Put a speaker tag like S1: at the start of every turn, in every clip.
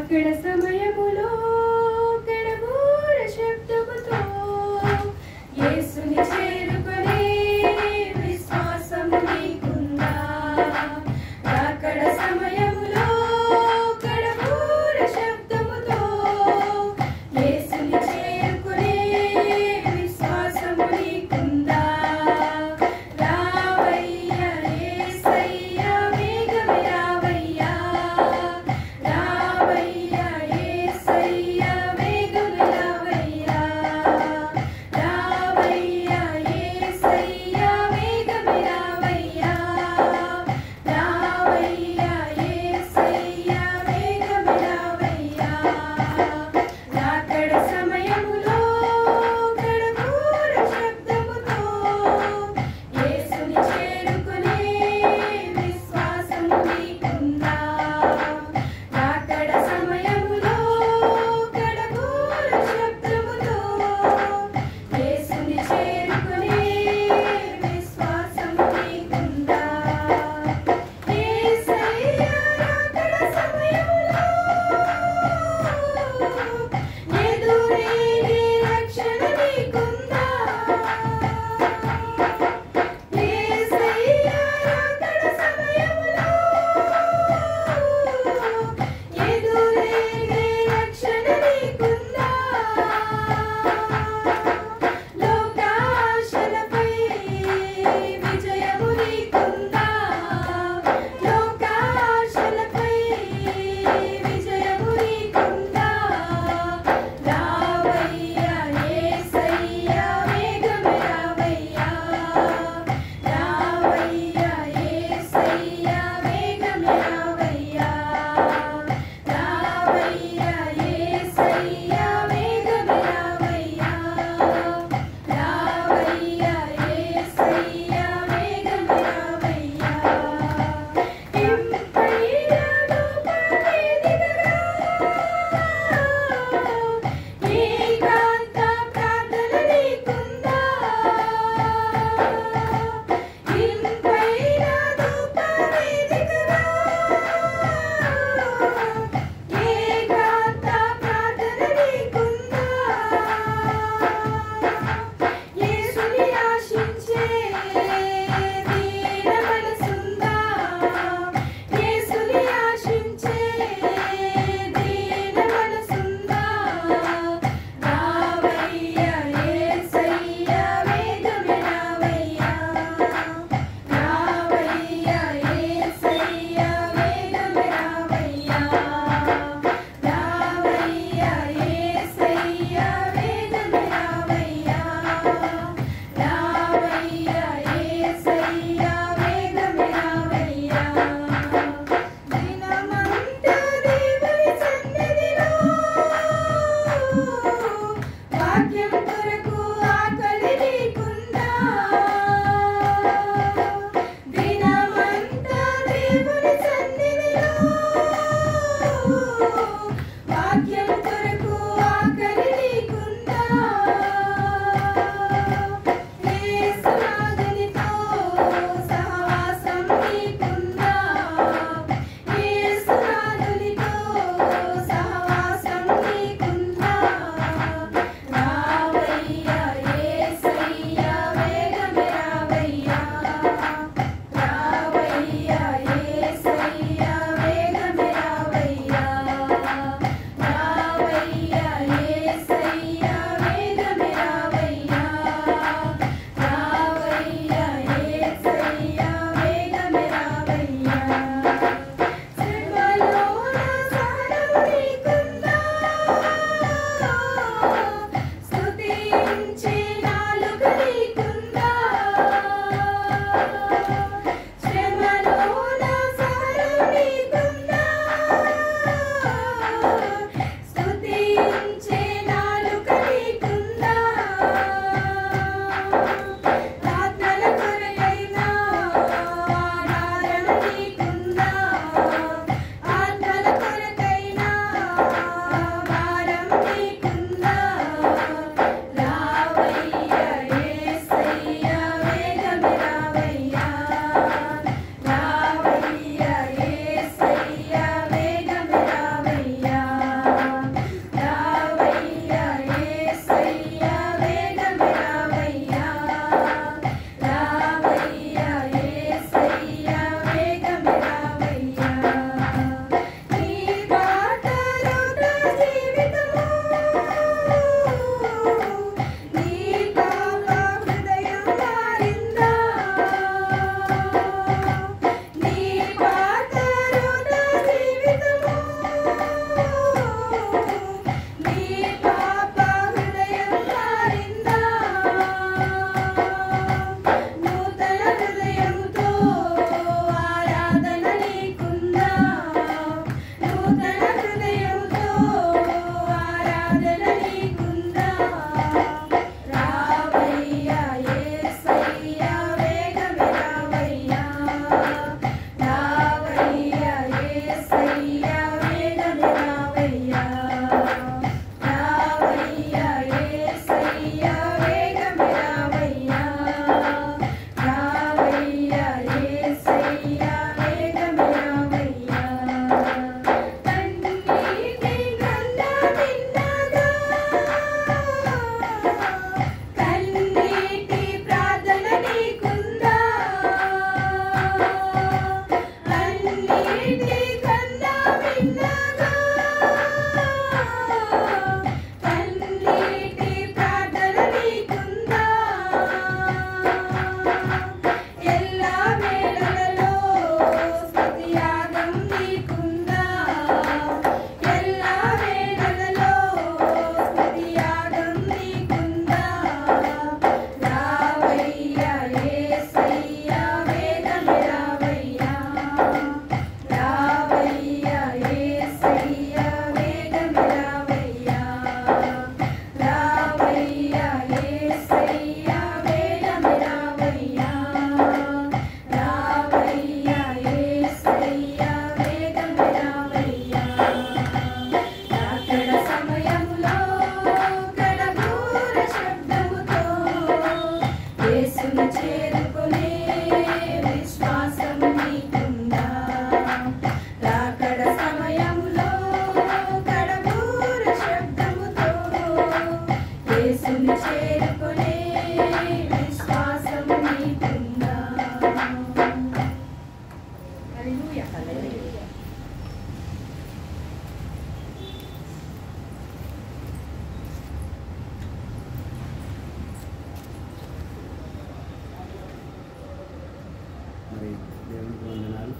S1: రాకడ సమయములో గడబూర శబ్దముతో యేసుని చేరుకునే విశ్వాసము నీకుందా? రాకడ సమయములో గడబూర శబ్దముతో యేసుని చేరుకునే విశ్వాసము నీకుందా? రావయ్యా యేసయ్యా వేగమే రావయ్యా, రావయ్యా యేసయ్యా వేగమే రావయ్యా, రావయ్యా యేసుని చేరుకునే విశ్వాసం నీకుందా? రాకడ సమయంలో కడబూర శబ్దముతో యేసుని చేరుకునే విశ్వాసం నీకుందా? హల్లెలూయా.
S2: మరి దేవునికి వందనాలు,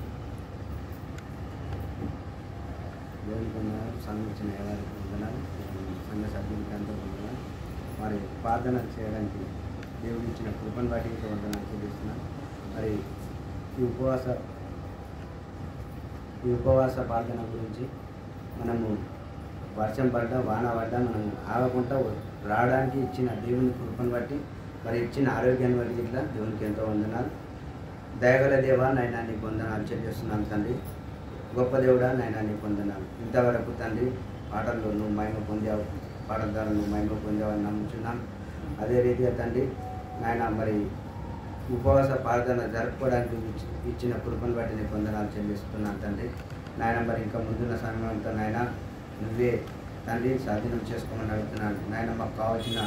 S2: దేవునికి వందనాలు, సంఘించిన ఎవరికి వందనాలు, సంఘ సభ్యులకి అందరూ వందనాలు. మరి ప్రార్థన చేయడానికి దేవుడు ఇచ్చిన కృపను బట్టి వందనాలు చెల్లిస్తున్నాను. మరి ఈ ఉపవాస ప్రార్థన గురించి మనము వర్షం పడ్డా వాన పడ్డా మనం ఆగకుండా రావడానికి ఇచ్చిన దేవుని కృపను బట్టి, మరి ఇచ్చిన ఆరోగ్యాన్ని బట్టి ఇట్లా దేవునికి ఎంతో వందనాలు. దయగల దేవా నాయనా నీకు వందనాలు చెల్లిస్తున్నాను తండ్రి. గొప్ప దేవుడా నాయనా నీకు వందనాలు. ఇంతవరకు తండ్రి పాటల్లో నువ్వు మహిమ పొందావు, పాటల ద్వారా నువ్వు మహిమ పొందావని నమ్ముచున్నాను. అదే రీతిగా తండ్రి నాయన మరి ఉపవాస ప్రార్థన జరుపుకోవడానికి ఇచ్చిన కృపను బట్టి నీకు వందనాలు చెల్లిస్తున్నాను తండ్రి. నాయన మరి ఇంకా ముందున్న సమయంతో నాయన నువ్వే తండ్రి స్వాధీనం చేసుకోమని అడుగుతున్నాను. నాయన మాకు కావాల్సిన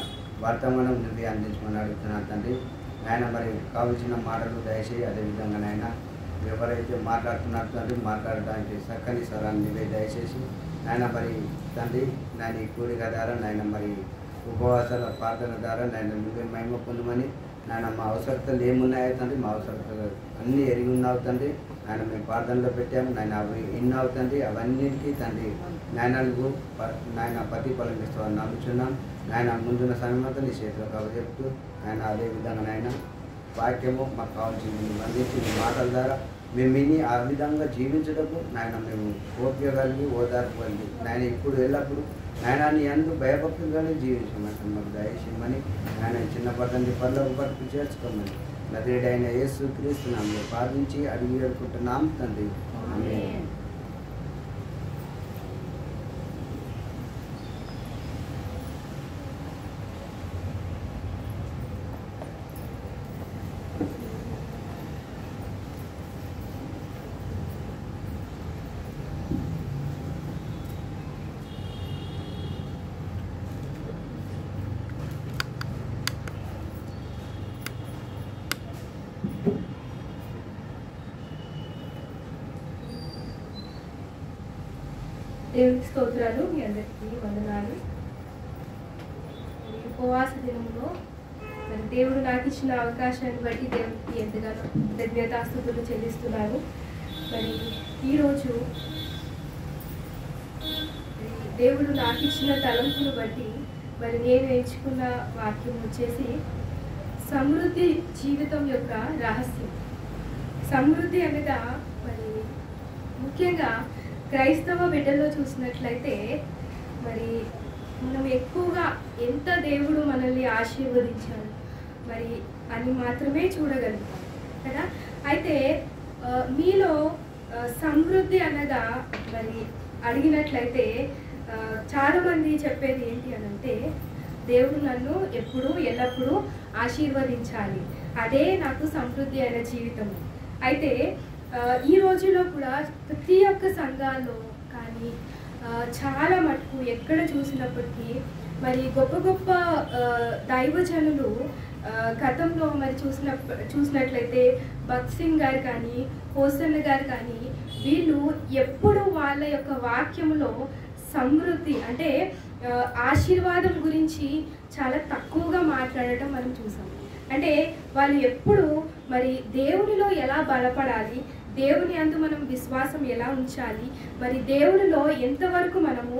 S2: వర్తమానం నువ్వే అందించమని అడుగుతున్నాను తండ్రి. నాయన మరి కావాల్సిన మాటలు దయచేసి, అదేవిధంగా నాయన ఎవరైతే మాట్లాడుతున్నారు తండ్రి మాట్లాడడానికి చక్కని స్వరాన్ని నువ్వే దయచేసి నాయన మరి తండ్రి నాయన ఈ కూడిక ద్వారా నాయన మరి ఉపవాసాల ప్రార్థన ద్వారా నాయన నువ్వే మహిమ పొందమని నాయన మా అవసరతలు ఏమున్నాయో తండ్రి, మా అవసరతలు అన్నీ ఎరిగి ఉన్నావు తండ్రి. నాయన మేము ప్రార్థనలో పెట్టాము నాయన, అవి ఎన్ని అవుతుంది అవన్నిటికీ తండ్రి నాయన నువ్వు నాయన ప్రతిఫలం ఇస్తావని నమ్ముచున్నాం. నాయన ముందున్న సమయంతో నీ చేతిలో కవచెప్తూ నాయన అదేవిధంగా నాయన వాక్యము మాకు కావాల్సింది నువ్వు అందించి నీ మాటల ద్వారా మేము విని ఆ విధంగా జీవించటకు నాయన మేము ఓపిక కలిగి ఓదార్పు కలిగి నాయన ఇప్పుడు ఎల్లప్పుడు నాయన నీ అందు భయభక్తులుగానే జీవించమంటే మాకు దయచేయమని నాయన చిన్న పద్ధతి పనులకు పట్టుకు చేర్చుకోమని నదుడైన యేసు క్రీస్తు నామములో ప్రార్థించి అడిగి వేడుకుంటున్నాం తండ్రి. ఆమేన్.
S1: దేవునికి స్తోత్రాలు. మీ అందరికీ వందనాలు. ఈ ఉపవాస దినంలో మరి దేవుడు నాకు ఇచ్చిన అవకాశాన్ని బట్టి దేవునికి ఎంతగానో కృతజ్ఞతాస్తుతులు చెల్లిస్తున్నాను. మరి ఈరోజు దేవుడు నాకు ఇచ్చిన తలంపును బట్టి మరి నేను ఎంచుకున్న వాక్యం వచ్చేసి సమృద్ధి జీవితం యొక్క రహస్యం. సమృద్ధి అనగా మరి ముఖ్యంగా క్రైస్తవ బిడ్డల్లో చూసినట్లయితే మరి మనం ఎక్కువగా ఎంత దేవుడు మనల్ని ఆశీర్వదించాడు మరి అని మాత్రమే చూడగలుగుతాం కదా. అయితే మీలో సమృద్ధి అనగా మరి అడిగినట్లయితే చాలామంది చెప్పేది ఏంటి అని అంటే దేవుడు నన్ను ఎప్పుడూ ఎల్లప్పుడూ ఆశీర్వదించాలి, అదే నాకు సమృద్ధి అయిన జీవితం. అయితే ఈ రోజుల్లో కూడా ప్రతి ఒక్క సంఘాల్లో కానీ చాలా మటుకు ఎక్కడ చూసినప్పటికీ మరి గొప్ప గొప్ప దైవజనులు గతంలో మరి చూసినట్లయితే భగత్ సింగ్ గారు కానీ హోసన్న గారు కానీ వీళ్ళు ఎప్పుడు వాళ్ళ యొక్క వాక్యములో సమృద్ధి అంటే ఆశీర్వాదం గురించి చాలా తక్కువగా మాట్లాడటం మనం చూసాం. అంటే వాళ్ళు ఎప్పుడు మరి దేవునిలో ఎలా బలపడాలి, దేవుని అందు మనం విశ్వాసం ఎలా ఉంచాలి, మరి దేవునిలో ఎంతవరకు మనము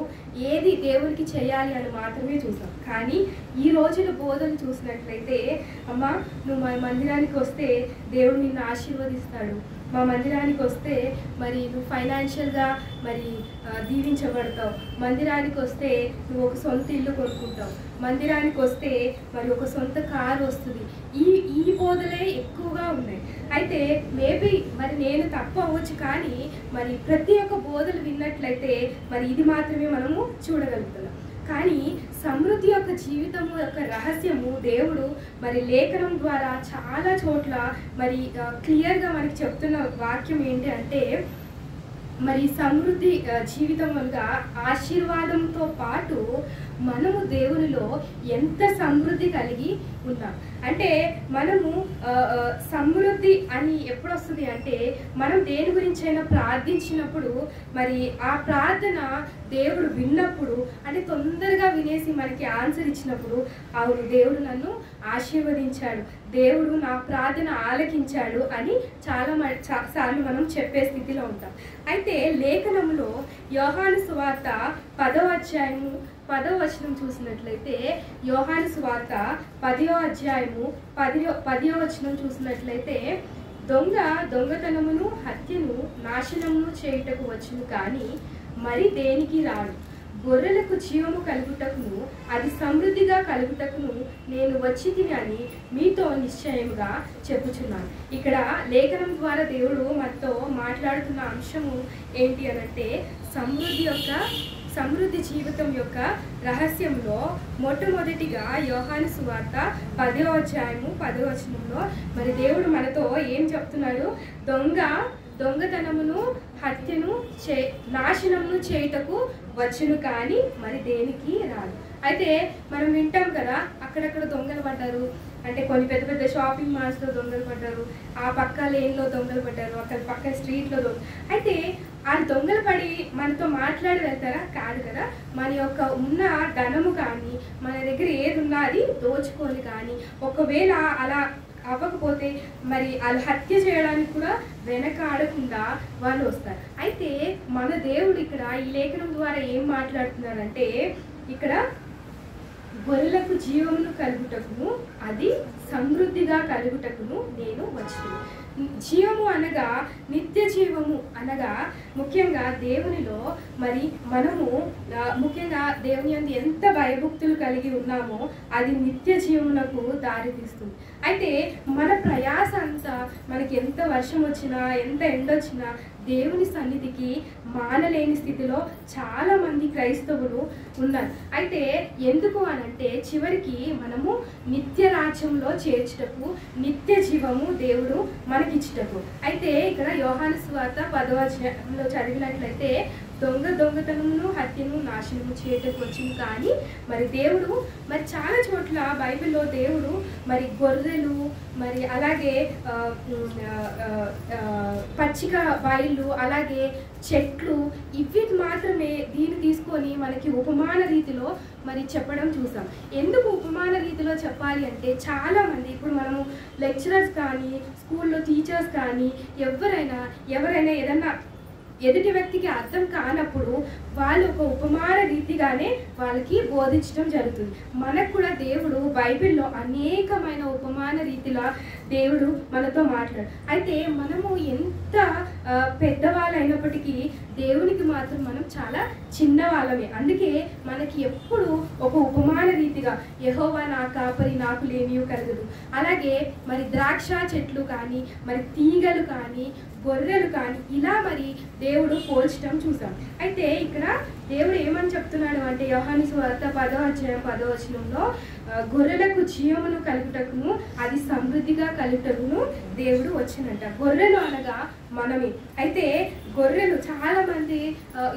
S1: ఏది దేవునికి చేయాలి అని మాత్రమే చూసాం. కానీ ఈ రోజుల బోధన చూసినట్లయితే అమ్మ నువ్వు మా మందిరానికి వస్తే దేవుడు నిన్ను ఆశీర్వదిస్తాడు, మా మందిరానికి వస్తే మరి నువ్వు ఫైనాన్షియల్గా మరి దీవించబడతావు, మందిరానికి వస్తే నువ్వు ఒక సొంత ఇల్లు కొనుక్కుంటావు, మందిరానికి వస్తే మరి ఒక సొంత కారు వస్తుంది. ఈ బోధలే ఎక్కువగా ఉన్నాయి. అయితే మేబీ మరి నేను తప్పు అవ్వచ్చు, కానీ మరి ప్రతి ఒక్క బోధలు విన్నట్లయితే మరి ఇది మాత్రమే మనము చూడగలుగుతున్నాం. కానీ సమృద్ధి యొక్క జీవితము యొక్క రహస్యము దేవుడు మరి లేఖనం ద్వారా చాలా చోట్ల మరి క్లియర్గా మనకి చెప్తున్న వాక్యం ఏంటి అంటే, మరి సమృద్ధి జీవితం అనగా ఆశీర్వాదంతో పాటు మనము దేవునిలో ఎంత సమృద్ధి కలిగి ఉన్నాం అంటే, మనము సమృద్ధి అని ఎప్పుడు వస్తుంది అంటే, మనం దేని గురించైనా ప్రార్థించినప్పుడు మరి ఆ ప్రార్థన దేవుడు విన్నప్పుడు అంటే తొందరగా వినేసి మనకి ఆన్సర్ ఇచ్చినప్పుడు, అవును దేవుడు నన్ను ఆశీర్వదించాడు, దేవుడు నా ప్రార్థన ఆలకించాడు అని సార్లు మనం చెప్పే స్థితిలో ఉంటాం. అయితే లేఖనంలో యోహాను సువార్త 10వ అధ్యాయము 10వ వచనం చూసినట్లయితే, యోహాను సువార్త 10వ అధ్యాయము 10వ వచనం చూసినట్లయితే, దొంగతనమును హత్యను నాశనమును చేయుటకు వచ్చును కానీ మరి దేనికి రాడు, గొర్రెలకు జీవము కలుగుటకును అది సమృద్ధిగా కలుగుటకును నేను వచ్చి తిని అని మీతో నిశ్చయముగా చెప్పుచున్నాను. ఇక్కడ లేఖనం ద్వారా దేవుడు మనతో మాట్లాడుతున్న అంశము ఏంటి అనంటే, సమృద్ధి జీవితం యొక్క రహస్యంలో మొట్టమొదటిగా యోహాను సువార్త 10వ అధ్యాయము 10వ వచనంలో మరి దేవుడు మనతో ఏం చెప్తున్నాడు, దొంగతనమును హత్యను నాశనమును చేయుటకు వచ్చును కానీ మరి దేనికి రాదు. అయితే మనం వింటాం కదా, అక్కడక్కడ దొంగలు పడ్డారు అంటే, కొన్ని పెద్ద పెద్ద షాపింగ్ మాల్స్లో దొంగలు పడ్డారు, ఆ పక్క లేన్లో దొంగలు పడ్డారు, అక్కడ పక్క స్ట్రీట్లో అయితే ఆ దొంగలు పడి మనతో మాట్లాడి వెళ్తారా? కాదు కదా. మన యొక్క ఉన్న ధనము కానీ మన దగ్గర ఏది ఉన్నా అది దోచుకొని కానీ, ఒకవేళ అలా అవ్వకపోతే మరి వాళ్ళు హత్య చేయడానికి కూడా వెనకాడకుండా వాళ్ళు వస్తారు. అయితే మన దేవుడు ఇక్కడ ఈ లేఖనం ద్వారా ఏం మాట్లాడుతున్నారంటే, ఇక్కడ గొర్రెలకు జీవమును కలుగుటకును అది సమృద్ధిగా కలుగుటకును నేను వచ్చాను. జీవము అనగా నిత్య జీవము అనగా ముఖ్యంగా దేవునిలో మరి మనము ముఖ్యంగా దేవుని యందు ఎంత భయభక్తులు కలిగి ఉన్నామో అది నిత్య జీవమునకు దారితీస్తుంది. అయితే మన ప్రయాస అంతా మనకి ఎంత వర్షం వచ్చినా ఎంత ఎండొచ్చినా దేవుని సన్నిధికి మానలేని స్థితిలో చాలా మంది క్రైస్తవులు ఉన్నారు. అయితే ఎందుకు అనంటే, చివరికి మనము నిత్య రాజ్యంలో చేర్చుటకు నిత్య జీవము దేవుడు మనకిచ్చుటకు. అయితే ఇక్కడ యోహాను సువార్త 10వ అధ్యాయంలో చదివినట్లయితే, దొంగతనమును హత్యను నాశనము చేయటకు వచ్చింది కానీ మరి దేవుడు మరి చాలా చోట్ల బైబిల్లో దేవుడు మరి గొర్రెలు మరి అలాగే పచ్చిక బయళ్ళు అలాగే చెట్లు ఇవి మాత్రమే దీన్ని తీసుకొని మనకి ఉపమాన రీతిలో మరి చెప్పడం చూసాం. ఎందుకు ఉపమాన రీతిలో చెప్పాలి అంటే, చాలామంది ఇప్పుడు మనము లెక్చరర్స్ కానీ స్కూల్లో టీచర్స్ కానీ ఎవరైనా ఏదన్నా ఎదుటి వ్యక్తికి అర్థం కానప్పుడు వాళ్ళు ఒక ఉపమాన రీతిగానే వాళ్ళకి బోధించడం జరుగుతుంది. మనకు కూడా దేవుడు బైబిల్లో అనేకమైన ఉపమాన రీతిలో దేవుడు మనతో మాట్లాడు. అయితే మనము ఎంత పెద్దవాళ్ళైనప్పటికీ దేవునికి మాత్రం మనం చాలా చిన్నవాళ్ళమే. అందుకే మనకి ఎప్పుడు ఒక ఉపమాన రీతిగా యెహోవా నా కాపరి నాకు లేనియు కలగదు, అలాగే మరి ద్రాక్ష చెట్లు కానీ మరి తీగలు కానీ గొర్రెలు కానీ ఇలా మరి దేవుడు పోల్చడం చూసాం. అయితే ఇక్కడ దేవుడు ఏమని చెప్తున్నాడు అంటే, యోహాను సువార్త 10వ అధ్యాయం 10వ వచనంలో, గొర్రెలకు జీవమును కలుగుటకును అది సమృద్ధిగా కలుగుటకును దేవుడు వచ్చినంట. గొర్రెలు అనగా మనమే. అయితే గొర్రెలు చాలా మంది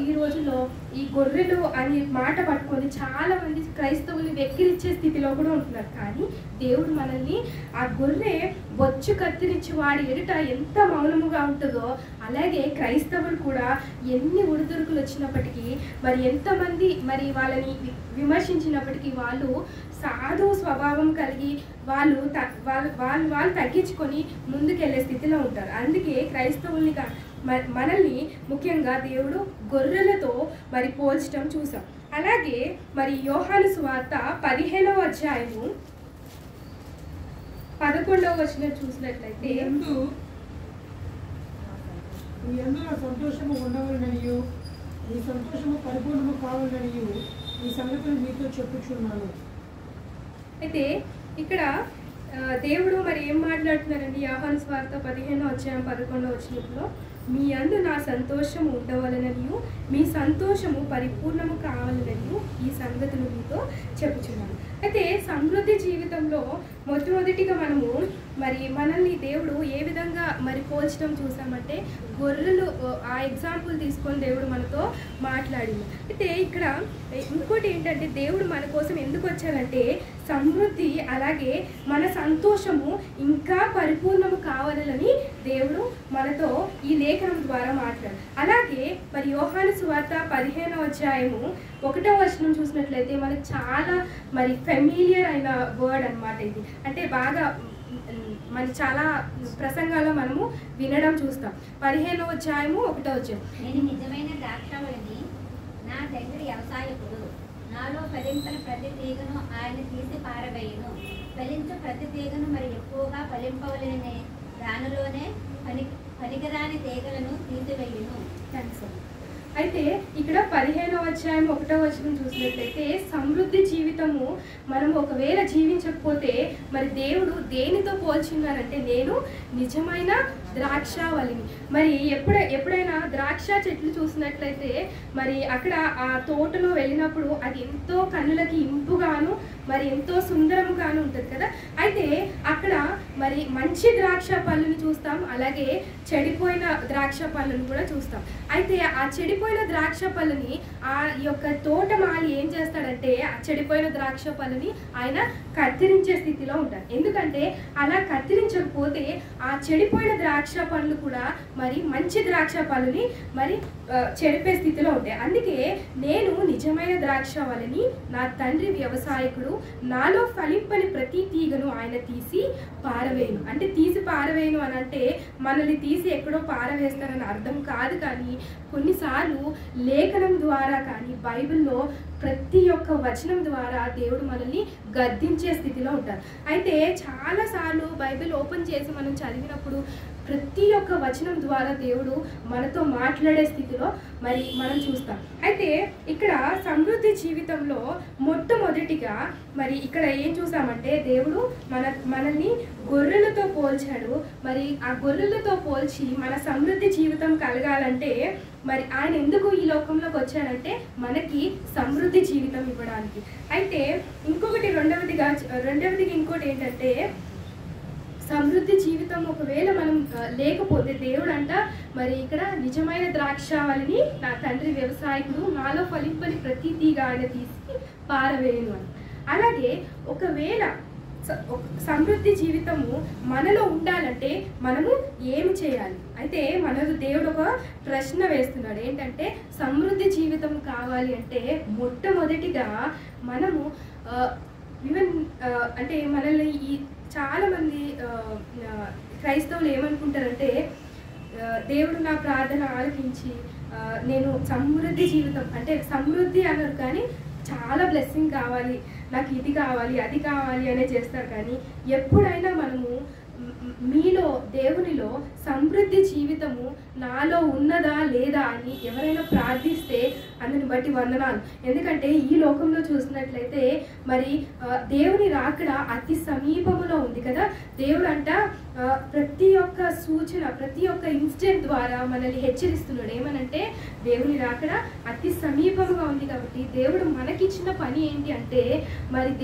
S1: ఈ రోజుల్లో ఈ గొర్రెలు అనే మాట పట్టుకొని చాలా మంది క్రైస్తవుల్ని వెక్కిరించే స్థితిలో కూడా ఉంటున్నారు. కానీ దేవుడు మనల్ని ఆ గొర్రె బొచ్చు కత్తిరించి వాడి ఎదుట ఎంత మౌనముగా ఉంటుందో, అలాగే క్రైస్తవులు కూడా ఎన్ని ఉడుదురుకులు వచ్చినప్పటికీ మరి ఎంతమంది మరి వాళ్ళని విమర్శించినప్పటికీ వాళ్ళు సాధు స్వభావం కలిగి వాళ్ళు తగ్గించుకొని ముందుకెళ్ళే స్థితిలో ఉంటారు. అందుకే క్రైస్తవుల్ని మనల్ని ముఖ్యంగా దేవుడు గొర్రెలతో మరి పోల్చడం చూసాం. అలాగే మరి యోహాను సువార్త 15వ అధ్యాయము 11వ వచనం చూసినట్లయితే,
S3: మీ అందరూ సంతోషము ఉండవలననియు ఈ సంతోషము పరిపూర్ణము కావాలనియు ఈ సంగతులు మీతో చెప్పుచున్నాను.
S1: అయితే ఇక్కడ దేవుడు మరి ఏం మాట్లాడుతున్నారండి? యోహాను సువార్త 15వ అధ్యాయం 11వ వచనంలో మీ యందు నా సంతోషము ఉండవలననియు మీ సంతోషము పరిపూర్ణము కావాలననియు ఈ సంగతులు మీతో చెప్పుచున్నాను. అయితే సమృద్ధి జీవితంలో మొట్టమొదటిగా మనల్ని దేవుడు ఏ విధంగా పోల్చడం చూసామంటే గొర్రెలు ఆ ఎగ్జాంపుల్ తీసుకొని దేవుడు మనతో మాట్లాడింది. అయితే ఇక్కడ ఇంకోటి ఏంటంటే దేవుడు మన కోసం ఎందుకు వచ్చారంటే సమృద్ధి అలాగే మన సంతోషము ఇంకా పరిపూర్ణము కావాలని దేవుడు మనతో ఈ లేఖనం ద్వారా మాట్లాడారు. అలాగే యోహాను సువార్త 15వ అధ్యాయము 1వ వచనం చూసినట్లయితే మనకు చాలా ఫెమిలియర్ అయిన వర్డ్ అన్నమాట. ఇది అంటే బాగా చాలా ప్రసంగాల్లో మనము వినడం చూస్తాం. 15వ అధ్యాయము 1వ వచనం,
S4: నేను నిజమైన ద్రాక్షావళిని, నా తండ్రి వ్యవసాయకుడు, నాలో ఫలింపని ప్రతి తీగను ఆయన తీసి పారవేయును, ఫలించు ప్రతి తీగను మరి ఎక్కువగా ఫలింపవలనే దానిలోనే పనికిరాని తీగలను తీసివేయును.
S1: అయితే ఇక్కడ 15వ అధ్యాయం 1వ వచనం చూసినట్లయితే సమృద్ధి జీవితము మనం ఒకవేళ జీవించకపోతే దేవుడు దేనితో పోల్చున్నారంటే నేను నిజమైన ద్రాక్షావళిని. ఎప్పుడైనా ద్రాక్ష చెట్లు చూసినట్లయితే అక్కడ ఆ తోటలో వెళ్ళినప్పుడు అది ఎంతో కన్నులకి ఇంపుగాను ఎంతో సుందరముగాను ఉంటుంది కదా. అయితే అక్కడ మంచి ద్రాక్ష పళ్ళని చూస్తాం, అలాగే చెడిపోయిన ద్రాక్ష పళ్ళను కూడా చూస్తాం. అయితే ఆ చెడిపోయిన ద్రాక్ష పళ్ళని ఆ యొక్క తోటమాలి ఏం చేస్తాడంటే ఆ చెడిపోయిన ద్రాక్ష పళ్ళని ఆయన కత్తిరించే స్థితిలో ఉంటారు. ఎందుకంటే అలా కత్తిరించకపోతే ఆ చెడిపోయిన ద్రాక్ష పళ్ళు కూడా మంచి ద్రాక్ష పళ్ళని చెడిపే స్థితిలో ఉంటాయి. అందుకే నేను నిజమైన ద్రాక్షావళిని, నా తండ్రి వ్యవసాయకుడు, నాలో ఫలింపని ప్రతి తీగను ఆయన తీసి పారవేయను. అంటే తీసి పారవేయను అని అంటే మనల్ని తీసి ఎక్కడో పారవేస్తారని అర్థం కాదు. కానీ కొన్నిసార్లు లేఖనం ద్వారా కానీ బైబిల్లో ప్రతి ఒక్క వచనం ద్వారా దేవుడు మనల్ని గద్దించే స్థితిలో ఉంటారు. అయితే చాలాసార్లు బైబిల్ ఓపెన్ చేసి మనం చదివినప్పుడు ప్రతి ఒక్క వచనం ద్వారా దేవుడు మనతో మాట్లాడే స్థితిలో మనం చూస్తాం. అయితే ఇక్కడ సమృద్ధి జీవితంలో మొట్టమొదటిగా ఇక్కడ ఏం చూసామంటే దేవుడు మనల్ని గొర్రెలతో పోల్చాడు. ఆ గొర్రెలతో పోల్చి మన సమృద్ధి జీవితం కలగాలంటే ఆయన ఎందుకు ఈ లోకంలోకి వచ్చాడంటే మనకి సమృద్ధి జీవితం ఇవ్వడానికి. అయితే రెండవదిగా ఇంకోటి ఏంటంటే సమృద్ధి జీవితం ఒకవేళ మనం లేకపోతే దేవుడు అంట ఇక్కడ నిజమైన ద్రాక్షావళిని, నా తండ్రి వ్యవసాయకుడు, నాలో ఫలింపని ప్రతి తీగ ఆయన తీసి పారవేయను అని. అలాగే ఒకవేళ సమృద్ధి జీవితము మనలో ఉండాలంటే మనము ఏమి చేయాలి? అయితే దేవుడు ఒక ప్రశ్న వేస్తున్నాడు. ఏంటంటే సమృద్ధి జీవితం కావాలి అంటే మొట్టమొదటిగా మనము అంటే మనల్ని చాలా మంది క్రైస్తవులు ఏమనుకుంటారంటే దేవుడు నా ప్రార్థన ఆలకించి నేను సమృద్ధి జీవితం అంటే సమృద్ధి అనరు కానీ చాలా బ్లెస్సింగ్ కావాలి, నాకు ఇది కావాలి అది కావాలి అనే చేస్తారు. కానీ ఎప్పుడైనా మనము మీలో దేవునిలో సమృద్ధి జీవితము నాలో ఉన్నదా లేదా అని ఎవరైనా ప్రార్థిస్తే అందుని బట్టి వందనాలు. ఎందుకంటే ఈ లోకంలో చూసినట్లయితే దేవుని రాకడ అతి సమీపములో ఉంది కదా. దేవుడు అంట ప్రతి ఒక్క సూచన ప్రతి ఒక్క ఇన్సిడెంట్ ద్వారా మనల్ని హెచ్చరిస్తున్నాడు. ఏమనంటే దేవుని రాకడ అతి సమీపంగా ఉంది కాబట్టి దేవుడు మనకిచ్చిన పని ఏంటి అంటే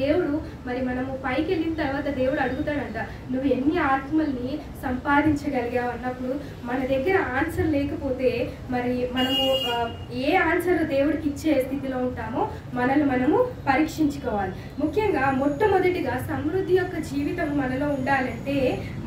S1: దేవుడు మనము పైకి వెళ్ళిన తర్వాత దేవుడు అడుగుతాడంట, నువ్వు ఎన్ని ఆత్మల్ని సంపాదించగలిగావు అన్నప్పుడు మన దగ్గర ఆన్సర్ లేకపోతే మనము ఏ ఆన్సర్ దేవుడికి ఇచ్చే స్థితిలో ఉంటామో మనము పరీక్షించుకోవాలి. ముఖ్యంగా మొట్టమొదటిగా సమృద్ధి యొక్క జీవితం మనలో ఉండాలంటే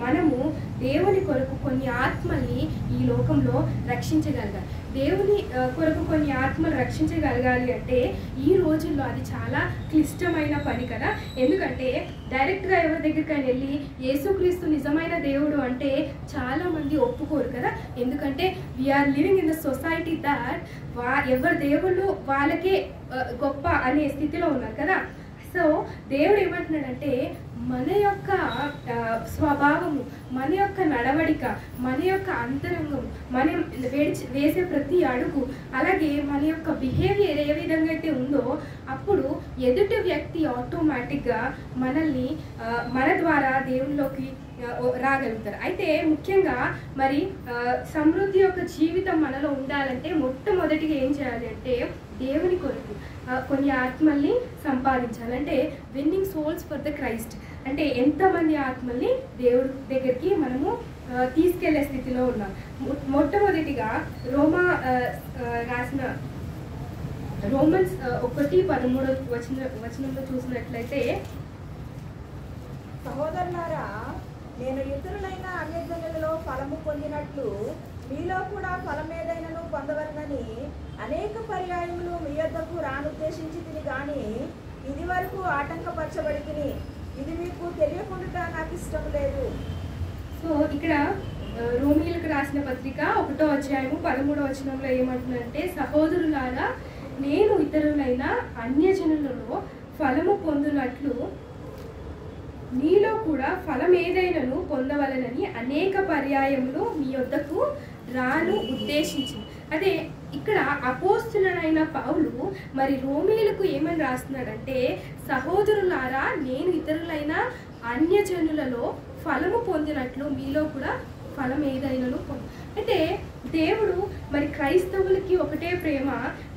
S1: మనము దేవుని కొరకు కొన్ని ఆత్మల్ని ఈ లోకంలో రక్షించగలగాలి. దేవుని కొరకు కొన్ని ఆత్మలు రక్షించగలగాలి అంటే ఈ రోజుల్లో అది చాలా క్లిష్టమైన పని కదా. ఎందుకంటే డైరెక్ట్గా ఎవరి దగ్గరికైనా వెళ్ళి యేసుక్రీస్తు నిజమైన దేవుడు అంటే చాలామంది ఒప్పుకోరు కదా. ఎందుకంటే we are living in the society that ఎవరి దేవుళ్ళు వాళ్ళకే గొప్ప అనే స్థితిలో ఉన్నారు కదా. సో దేవుడు ఏమంటున్నాడంటే మన యొక్క స్వభావము, మన యొక్క నడవడిక, మన యొక్క అంతరంగం, మనం వేసే ప్రతి అడుగు, అలాగే మన యొక్క బిహేవియర్ ఏ విధంగా అయితే ఉందో అప్పుడు ఎదుటి వ్యక్తి ఆటోమేటిక్గా మనల్ని మన ద్వారా దేవునిలోకి రాగలుగుతారు. అయితే ముఖ్యంగా మరి సమృద్ధి యొక్క జీవితం మనలో ఉండాలంటే మొట్టమొదటిగా ఏం చేయాలి అంటే దేవుని కొరకు కొన్ని ఆత్మల్ని సంపాదించాలి. అంటే winnowing souls for the Christ, అంటే ఎంతమంది ఆత్మల్ని దేవుడి దగ్గరికి మనము తీసుకెళ్లే స్థితిలో ఉన్నాం. మొట్టమొదటిగా రాసిన రోమన్స్ 1:13 వచనంలో చూసినట్లయితే,
S5: సహోదరులారా, నేను ఇతరులైన అన్యజనులలో ఫలము పొందినట్లు మీలో కూడా ఫలమేదైనను పొందవలనని అనేక పర్యాయములు మీ యొద్దకు రానుద్దేశించి తిని గాని ఇది వరకు ఆటంకపరచబడి తిని, ఇది మీకు తెలియకుండా నాకు ఇష్టం లేదు.
S1: సో ఇక్కడ రోమీయులకు రాసిన పత్రిక 1:13 ఏమంటున్నారంటే, సహోదరులారా, నేను ఇతరులైన అన్యజనులలో ఫలము పొందినట్లు మీలో కూడా ఫలం ఏదైనాను పొందవలనని అనేక పర్యాయములు మీ యొద్దకు రాను ఉద్దేశించింది. అదే ఇక్కడ అపోస్తులైన పౌలు మరి రోమీయులకు ఏమని రాస్తున్నాడంటే, సహోదరులారా, నేను ఇతరులైన అన్యజనులలో ఫలము పొందినట్లు మీలో కూడా ఫలం ఏదైనాను అంటే దేవుడు మరి క్రైస్తవులకి ఒకటే ప్రేమ,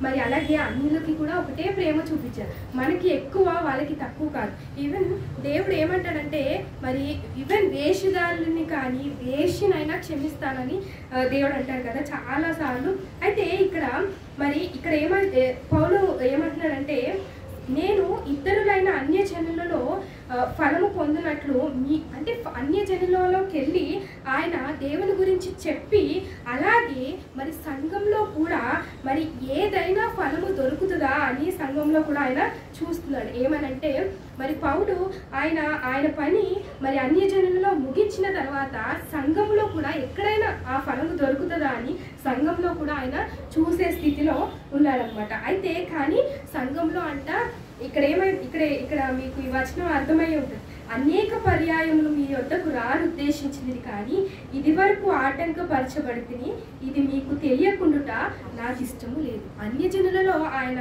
S1: మరి అలాగే అన్యులకి కూడా ఒకటే ప్రేమ చూపించారు. మనకి ఎక్కువ, వాళ్ళకి తక్కువ కాదు. ఈవెన్ దేవుడు ఏమంటాడంటే మరి ఈవెన్ వేషధారులని కానీ వేషనైనా క్షమిస్తానని దేవుడు అంటాడు కదా చాలాసార్లు. అయితే ఇక్కడ పౌలు ఏమంటున్నాడంటే, నేను ఇతరులైన అన్యజనులలో ఫలము పొందినట్లు అంటే అన్యజనులలోకి వెళ్ళి ఆయన దేవుని గురించి చెప్పి, అలాగే మరి సంఘంలో కూడా మరి ఏదైనా ఫలము దొరుకుతుందా అని సంఘంలో కూడా ఆయన చూస్తున్నాడు. ఏమనంటే మరి పౌలు ఆయన పని మరి అన్యజనులలో ముగించిన తర్వాత సంఘంలో కూడా ఎక్కడైనా ఆ ఫలము దొరుకుతుందా అని సంఘంలో కూడా ఆయన చూసే స్థితిలో ఉన్నాడనమాట. అయితే కానీ సంఘంలో ఇక్కడ మీకు ఈ వచనం అర్థమై ఉంటుంది. అనేక పర్యాయములు మీ యొద్దకు రానుద్దేశించింది కానీ ఇది వరకు ఆటంకపరచబడితిని, ఇది మీకు తెలియకుండా నాకు ఇష్టము లేదు. అన్యజనులలో ఆయన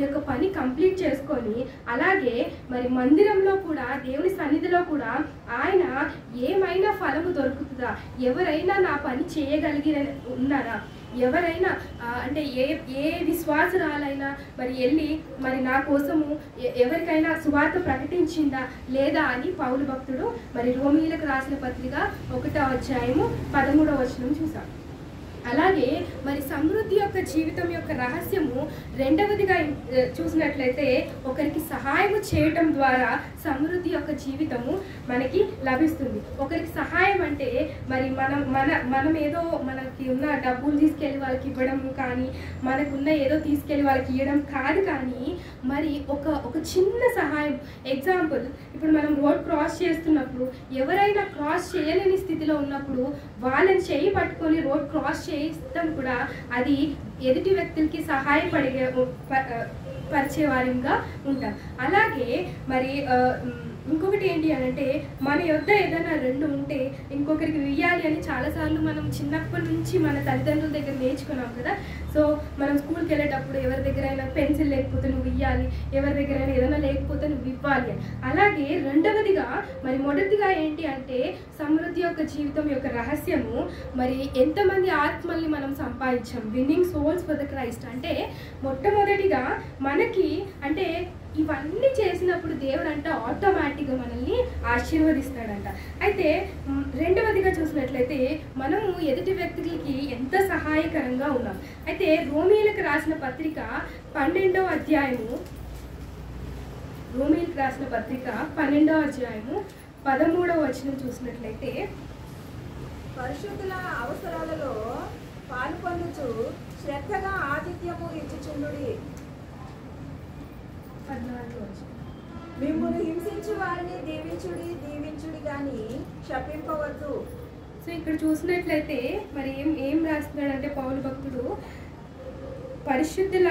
S1: యొక్క పని కంప్లీట్ చేసుకొని, అలాగే మరి మందిరంలో కూడా దేవుని సన్నిధిలో కూడా ఆయన ఏమైనా ఫలము దొరుకుతుందా, ఎవరైనా నా పని చేయగలిగి ఉన్నారా, ఎవరైనా అంటే ఏ విశ్వాసురాలైనా మరి వెళ్ళి మరి నా కోసము ఎవరికైనా సువార్త ప్రకటించిందా లేదా అని పౌలు భక్తుడు మరి రోమీయులకు రాసిన పత్రిక 1:13 చూసాం. అలాగే మరి సమృద్ధి యొక్క జీవితం యొక్క రహస్యము రెండవదిగా చూసినట్లయితే, ఒకరికి సహాయం చేయటం ద్వారా సమృద్ధి యొక్క జీవితము మనకి లభిస్తుంది. ఒకరికి సహాయం అంటే మరి మనం ఏదో మనకి ఉన్న డబ్బులు తీసుకెళ్ళి వాళ్ళకి ఇవ్వడం కానీ, మనకున్న ఏదో తీసుకెళ్ళి వాళ్ళకి ఇవ్వడం కాదు, కానీ మరి ఒక చిన్న సహాయం. ఎగ్జాంపుల్, ఇప్పుడు మనం రోడ్ క్రాస్ చేస్తున్నప్పుడు ఎవరైనా క్రాస్ చేయలేని స్థితిలో ఉన్నప్పుడు వాళ్ళని చేయి పట్టుకొని రోడ్ క్రాస్ చేయిస్తాం కూడా అది ఎదుటి వ్యక్తులకి పరిచే వారిగా ఉంటాం. అలాగే మరి ఇంకొకటి ఏంటి అంటే, మన యొద్ద ఏదైనా రెండు ఉంటే ఇంకొకరికి ఇవ్వాలి అని చాలాసార్లు మనం చిన్నప్పటి నుంచి మన తల్లిదండ్రుల దగ్గర నేర్చుకున్నాం కదా. సో మనం స్కూల్కి వెళ్ళేటప్పుడు ఎవరి దగ్గర అయినా పెన్సిల్ లేకపోతే నువ్వు ఇవ్వాలి, ఎవరి దగ్గర అయినా ఏదైనా లేకపోతే నువ్వు ఇవ్వాలి అని. అలాగే రెండవదిగా మరి మొదటిగా ఏంటి అంటే, సమృద్ధి యొక్క జీవితం యొక్క రహస్యము మరి ఎంతమంది ఆత్మల్ని మనం సంపాదించాం, winning souls for the Christ. అంటే మొట్టమొదటిగా మనకి అంటే ఇవన్నీ చేసినప్పుడు దేవుడు అంటే ఆటోమేటిక్గా మనల్ని ఆశీర్వదిస్తాడంట. అయితే రెండవదిగా చూసినట్లయితే మనము ఎదుటి వ్యక్తులకి ఎంత సహాయకరంగా ఉన్నాం. అయితే రోమీయులకు రాసిన పత్రిక 12వ అధ్యాయము 13వ వచనం చూసినట్లయితే,
S5: పరిశుద్ధుల అవసరాలలో పాల్పొందుచు శ్రద్ధగా ఆతిథ్యము ఇచ్చుచుండుడి.
S1: 14వ వచనం,
S5: మిమ్మును హింసించు వారిని దీవించుడి గాని శపింపవద్దు.
S1: సో ఇక్కడ చూసినట్లయితే మరి ఏం రాస్తున్నాడంటే పౌలు భక్తుడు, పరిశుద్ధుల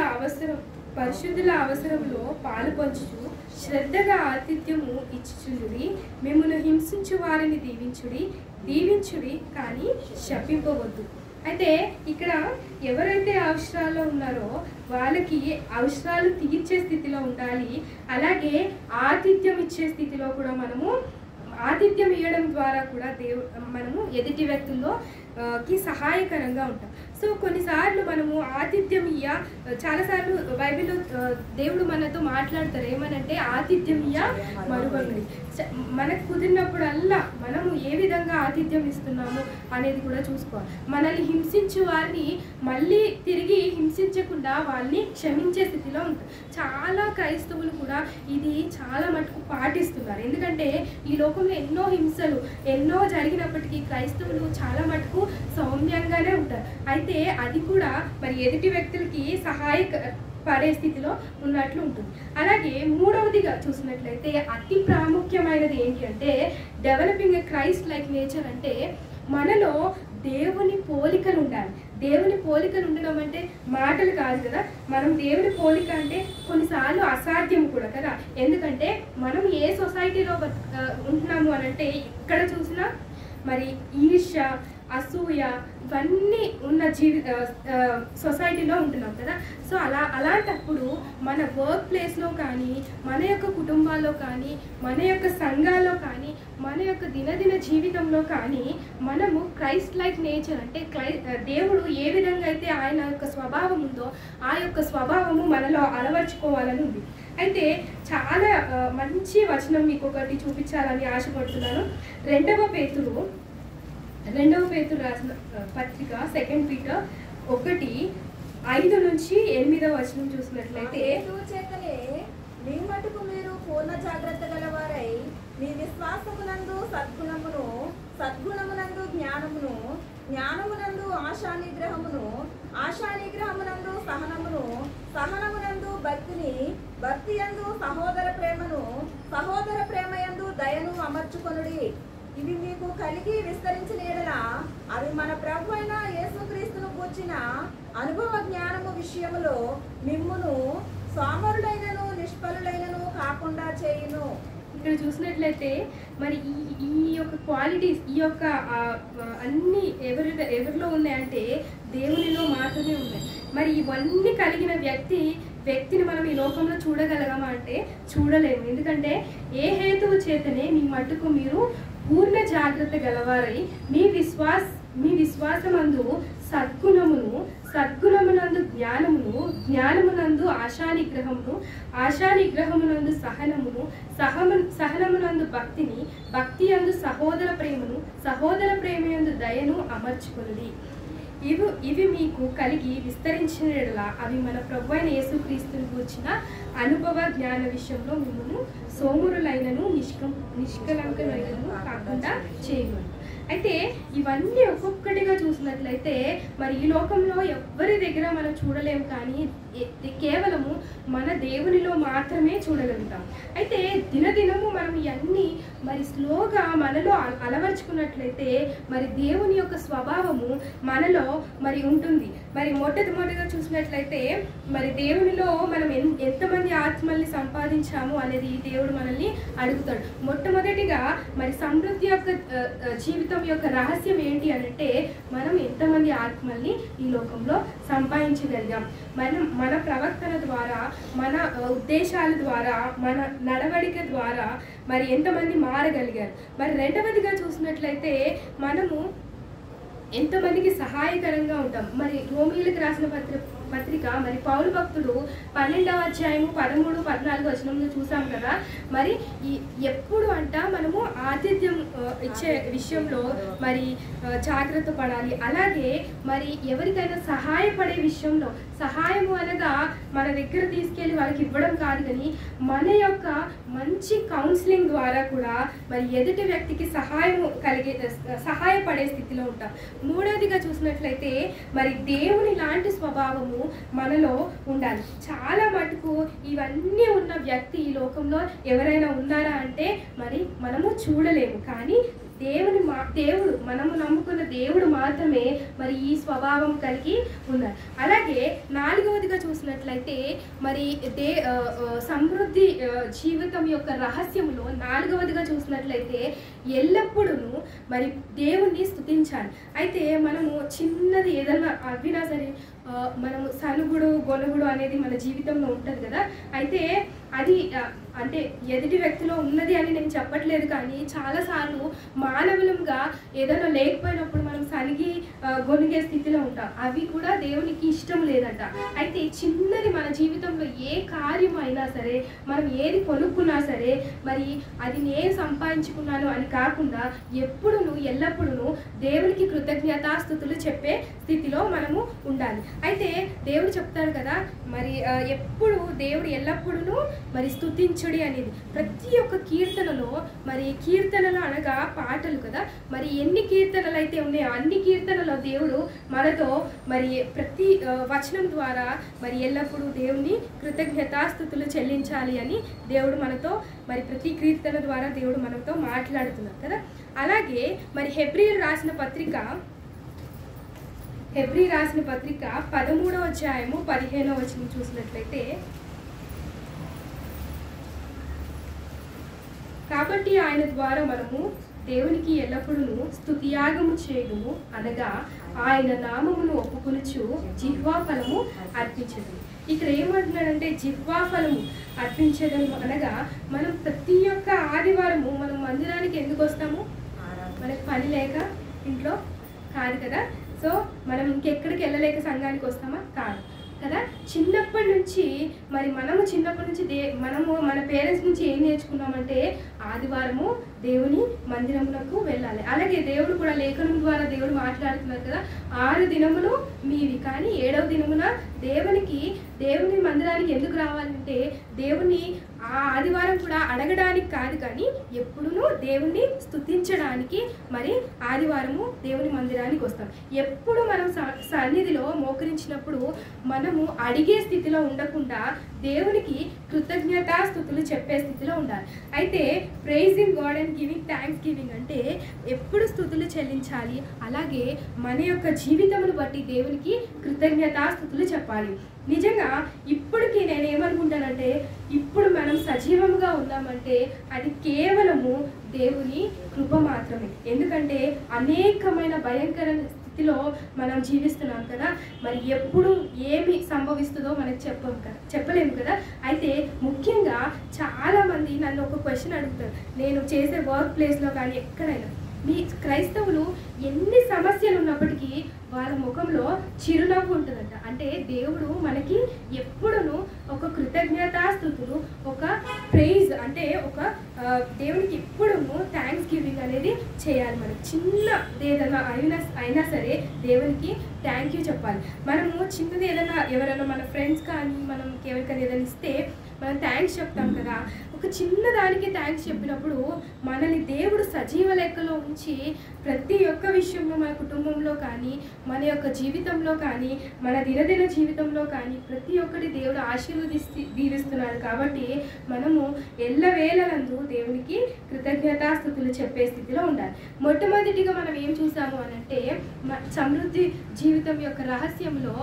S1: అవసరంలో పాలు పంచుచు శ్రద్ధగా ఆతిథ్యము ఇచ్చుచుండుడి, మిమ్మల్ని హింసించు వారిని దీవించుడి కానీ శపింపవద్దు. అయితే ఇక్కడ ఎవరైతే అవసరాల్లో ఉన్నారో వాళ్ళకి అవసరాలు తీర్చే స్థితిలో ఉండాలి. అలాగే ఆతిథ్యం ఇచ్చే స్థితిలో కూడా మనము ఆతిథ్యం ఇవ్వడం ద్వారా కూడా మనము ఎదుటి వ్యక్తుల్లో కి సహాయకరంగా ఉంటాం. సో కొన్నిసార్లు మనము ఆతిథ్యం చాలాసార్లు బైబిల్లో దేవుడు మనతో మాట్లాడతారు ఏమనంటే ఆతిథ్యం మరువండి. మనకు కుదిరినప్పుడల్లా మనము ఏ విధంగా ఆతిథ్యం ఇస్తున్నాము అనేది కూడా చూసుకోవాలి. మనల్ని హింసించే వారిని మళ్ళీ తిరిగి హింసించకుండా వాళ్ళని క్షమించే స్థితిలో ఉంటారు. చాలా క్రైస్తవులు కూడా ఇది చాలా మటుకు పాటిస్తున్నారు. ఎందుకంటే ఈ లోకంలో ఎన్నో హింసలు ఎన్నో జరిగినప్పటికీ క్రైస్తవులు చాలా మటుకు సౌమ్యంగానే ఉంటారు. అయితే అది కూడా మరి ఎదుటి వ్యక్తులకి పడే స్థితిలో ఉన్నట్లు ఉంటుంది. అలాగే మూడవదిగా చూసినట్లయితే అతి ప్రాముఖ్యమైనది ఏంటి అంటే developing a Christ like nature అంటే మనలో దేవుని పోలికలు ఉండాలి. దేవుని పోలికలు ఉండడం అంటే మాటలు కాదు కదా. మనం దేవుని పోలిక అంటే కొన్నిసార్లు అసాధ్యం కూడా కదా. ఎందుకంటే మనం ఏ సొసైటీలో ఉంటున్నాము అని అంటే ఇక్కడ చూసినా మరి ఈర్ష్య అసూయ ఇవన్నీ ఉన్న సొసైటీలో ఉంటున్నాం కదా. సో అలాంటప్పుడు మన వర్క్ ప్లేస్లో కానీ మన యొక్క కుటుంబాల్లో కానీ మన యొక్క సంఘాల్లో కానీ మన యొక్క దినదిన జీవితంలో కానీ మనము క్రైస్ట్ లైక్ నేచర్ అంటే దేవుడు ఏ విధంగా అయితే ఆయన యొక్క స్వభావం ఉందో ఆ యొక్క స్వభావము మనలో అలవర్చుకోవాలని ఉంది. అయితే చాలా మంచి వచనం మీకు ఒకటి చూపించాలని ఆశపడుతున్నాను. రెండవ పేతురు రాసిన పత్రిక 2 పీటర్ 1:5-8 చూసినట్లయితే
S5: చేతనే మీ మటుకు మీరు పూర్ణ జాగ్రత్త గలవారై మీ విశ్వాసమునందు సద్గుణమునందు జ్ఞానమునందు ఆశానిగ్రహమునందు సహనమునందు భక్తియందు సహోదర ప్రేమయందు దయను అమర్చుకొనుడి. ఇవి మీకు కలిగి విస్తరించిన ఎడల అవి మన ప్రభు అయిన యేసుక్రీస్తును కూర్చిన అనుభవ జ్ఞానము విషయములో మిమ్మును సోమరులైనను నిష్ఫలులైనను కాకుండా చేయును.
S1: ఇక్కడ చూసినట్లయితే మరి ఈ యొక్క క్వాలిటీస్ ఈ యొక్క అన్ని ఎవరిలో ఉన్నాయంటే దేవునిలో మాత్రమే ఉన్నాయి. మరి ఇవన్నీ కలిగిన వ్యక్తిని మనం ఈ లోకంలో చూడగలగమా అంటే చూడలేము. ఎందుకంటే ఏ హేతువు చేతనే మీ మట్టుకు మీరు పూర్ణ జాగ్రత్త గలవారై మీ విశ్వాసమందు సద్గుణమునందు జ్ఞానమునందు ఆశానిగ్రహమునందు సహనమునందు భక్తియందు సహోదర ప్రేమయందు దయను అమర్చుకొనుడి. ఇవి మీకు కలిగి విస్తరించిన ఎడల అవి మన ప్రభువైన యేసుక్రీస్తును గూర్చిన అనుభవ జ్ఞాన విషయంలో మిమ్మల్ని సోమురులైనను నిష్కలంకమైనను కాకుండా చేయను. అయితే ఇవన్నీ ఒక్కొక్కటిగా చూసినట్లయితే మరి ఈ లోకంలో ఎవరి దగ్గర మనం చూడలేము, కానీ కేవలము మన దేవునిలో మాత్రమే చూడగలుగుతాం. అయితే దినదినము మనం ఇవన్నీ మరి స్లోగా మనలో అలవర్చుకున్నట్లయితే మరి దేవుని యొక్క స్వభావము మనలో మరి ఉంటుంది. మరి మొదటిగా చూసినట్లయితే మరి దేవునిలో మనం ఎంతమంది ఆత్మల్ని సంపాదించాము అనేది దేవుడు మనల్ని అడుగుతాడు. మొట్టమొదటిగా మరి సమృద్ధి యొక్క జీవితం యొక్క రహస్యం ఏంటి అంటే మనం ఎంతమంది ఆత్మల్ని ఈ లోకంలో సంపాదించగలిగాం. మన ప్రవర్తన ద్వారా, మన ఉద్దేశాల ద్వారా, మన నడవడిక ద్వారా మరి ఎంతమంది మారగలిగారు. మరి రెండవదిగా చూసినట్లయితే మనము ఎంతమందికి సహాయకరంగా ఉంటాం. మరి రోమీయులకు రాసిన పత్రిక మరి పౌలు భక్తుడు 12వ అధ్యాయము 13-14 చూసాం కదా. మరి ఎప్పుడు మనము ఆతిథ్యం ఇచ్చే విషయంలో మరి జాగ్రత్త పడాలి. అలాగే మరి ఎవరికైనా సహాయపడే విషయంలో, సహాయము అనగా మన దగ్గర తీసుకెళ్ళి వాళ్ళకి ఇవ్వడం కాదు, కానీ మన యొక్క మంచి కౌన్సిలింగ్ ద్వారా కూడా మరి ఎదుటి వ్యక్తికి సహాయపడే స్థితిలో ఉంటాం. మూడవదిగా చూసినట్లయితే మరి దేవుని లాంటి స్వభావము మనలో ఉండాలి. చాలా మటుకు ఇవన్నీ ఉన్న వ్యక్తి ఈ లోకంలో ఎవరైనా ఉన్నారా అంటే మరి మనము చూడలేము, కానీ దేవుడు మనము నమ్ముకున్న దేవుడు మాత్రమే మరి ఈ స్వభావం కలిగి ఉన్నారు. అలాగే 4వదిగా చూసినట్లయితే మరి సమృద్ధి జీవితం యొక్క రహస్యంలో 4వదిగా చూసినట్లయితే ఎల్లప్పుడూ మరి దేవుణ్ణి స్తుతించాలి. అయితే మనము చిన్నది ఏదైనా అవినా సరే మనము సనుగుడు గొనుగుడు అనేది మన జీవితంలో ఉంటుంది కదా. అయితే అది అంటే ఎదుటి వ్యక్తిలో ఉన్నది అని నేను చెప్పట్లేదు, కానీ చాలాసార్లు మానవులంగా ఏదైనా లేకపోయినప్పుడు మనం సనిగి గొనిగే స్థితిలో ఉంటాం. అవి కూడా దేవునికి ఇష్టం లేదంట. అయితే చిన్నది మన జీవితంలో ఏ కార్యం అయినా సరే, మనం ఏది కొనుక్కున్నా సరే, మరి అది నేను సంపాదించుకున్నాను అని కాకుండా ఎప్పుడును ఎల్లప్పుడూ దేవునికి కృతజ్ఞతాస్తుతులు చెప్పే స్థితిలో మనము ఉండాలి. అయితే దేవుడు చెప్తారు కదా, మరి ఎప్పుడు దేవుడు ఎల్లప్పుడూ మరి స్తుతించుడి అనేది. ప్రతి ఒక్క కీర్తనలో, మరి కీర్తనలు అనగా పాటలు కదా, మరి ఎన్ని కీర్తనలు అయితే ఉన్నాయో అన్ని కీర్తనలో దేవుడు మనతో మరి ప్రతి వచనం ద్వారా మరి ఎల్లప్పుడూ దేవుని కృతజ్ఞతాస్తుతులు చెల్లించాలి అని దేవుడు మనతో మరి ప్రతి కీర్తన ద్వారా దేవుడు మనతో మాట్లాడుతున్నారు కదా. అలాగే మరి హెబ్రీయులు రాసిన పత్రిక 13వ అధ్యాయము 15వ వచనం చూసినట్లయితే, కాబట్టి ఆయన ద్వారా మనము దేవునికి ఎల్లప్పుడూ స్తుతియాగము చేయము, అనగా ఆయన నామమును ఒప్పుకొనుచు జిహ్వా ఫలము అర్పించదు. ఇక్కడ ఏమంటున్నాడంటే జిహ్వా ఫలము అర్పించదము అనగా మనం ప్రతి ఒక్క ఆదివారము మనం మందిరానికి ఎందుకు వస్తాము? మనకు పని లేక ఇంట్లో కాదు కదా. సో మనం ఇంకెక్కడికి వెళ్ళలేక సంఘానికి వస్తామా? కాదు కదా. చిన్నప్పటి నుంచి మరి మనము చిన్నప్పటి నుంచి మనము మన పేరెంట్స్ నుంచి ఏం నేర్చుకున్నామంటే ఆదివారము దేవుని మందిరములకు వెళ్ళాలి. అలాగే దేవుడు కూడా లేఖనం ద్వారా దేవుడు మాట్లాడుతున్నారు కదా, 6 దినములు మీవి, కానీ 7వ దినమున దేవుని మందిరానికి ఎందుకు రావాలంటే దేవుని ఆ ఆదివారం కూడా అడగడానికి కాదు, కానీ ఎప్పుడూ దేవుణ్ణి స్తుతించడానికి మరి ఆదివారము దేవుని మందిరానికి వస్తాం. ఎప్పుడు మనం సన్నిధిలో మోకరించినప్పుడు మనము అడిగే స్థితిలో ఉండకుండా దేవునికి కృతజ్ఞతాస్తుతులు చెప్పే స్థితిలో ఉండాలి. అయితే pricing God and giving thanks giving అంటే ఎప్పుడు స్తుతులు చెల్లించాలి. అలాగే మన యొక్క జీవితమును బట్టి దేవునికి కృతజ్ఞతాస్తుతులు చెప్పాలి. నిజంగా ఇప్పటికీ నేను ఏమనుకుంటానంటే, ఇప్పుడు మనం సజీవముగా ఉన్నామంటే అది కేవలము దేవుని కృప మాత్రమే. ఎందుకంటే అనేకమైన భయంకర స్థితిలో మనం జీవిస్తున్నాం కదా. మరి ఎప్పుడు ఏమి సంభవిస్తుందో మనకు చెప్పలేము కదా. అయితే ముఖ్యంగా చాలామంది నన్ను ఒక క్వశ్చన్ అడుగుతారు, నేను చేసే వర్క్ ప్లేస్లో కానీ ఎక్కడైనా, మీ క్రైస్తవులు ఎన్ని సమస్యలు ఉన్నప్పటికీ వాళ్ళ ముఖంలో చిరునవ్వు ఉంటుందంట. అంటే దేవుడు మనకి ఎప్పుడును ఒక కృతజ్ఞతాస్తుతులు, ఒక ప్రైజ్ అంటే ఒక దేవునికి ఎప్పుడును థ్యాంక్స్ గివింగ్ అనేది చేయాలి. మనకి చిన్నది అయినా సరే దేవునికి థ్యాంక్ యూ చెప్పాలి. మనము చిన్నది ఎవరైనా మన ఫ్రెండ్స్ కానీ మనం ఎవరికైనా ఏదైనా ఇస్తే మనం థ్యాంక్స్ చెప్తాం కదా. ఒక చిన్నదానికి థ్యాంక్స్ చెప్పినప్పుడు మనల్ని దేవుడు సజీవ లెక్కలో ఉంచి ప్రతి ఒక్క విషయంలో మన కుటుంబంలో కానీ, మన యొక్క జీవితంలో కానీ, మన దినదిన జీవితంలో కానీ ప్రతి ఒక్కటి దేవుడు దీవిస్తున్నాడు. కాబట్టి మనము ఎల్లవేళలందు దేవునికి కృతజ్ఞతాస్తుతులు చెప్పే స్థితిలో ఉండాలి. మొట్టమొదటిగా మనం ఏం చూసాము అని అంటే, సమృద్ధి జీవితం యొక్క రహస్యంలో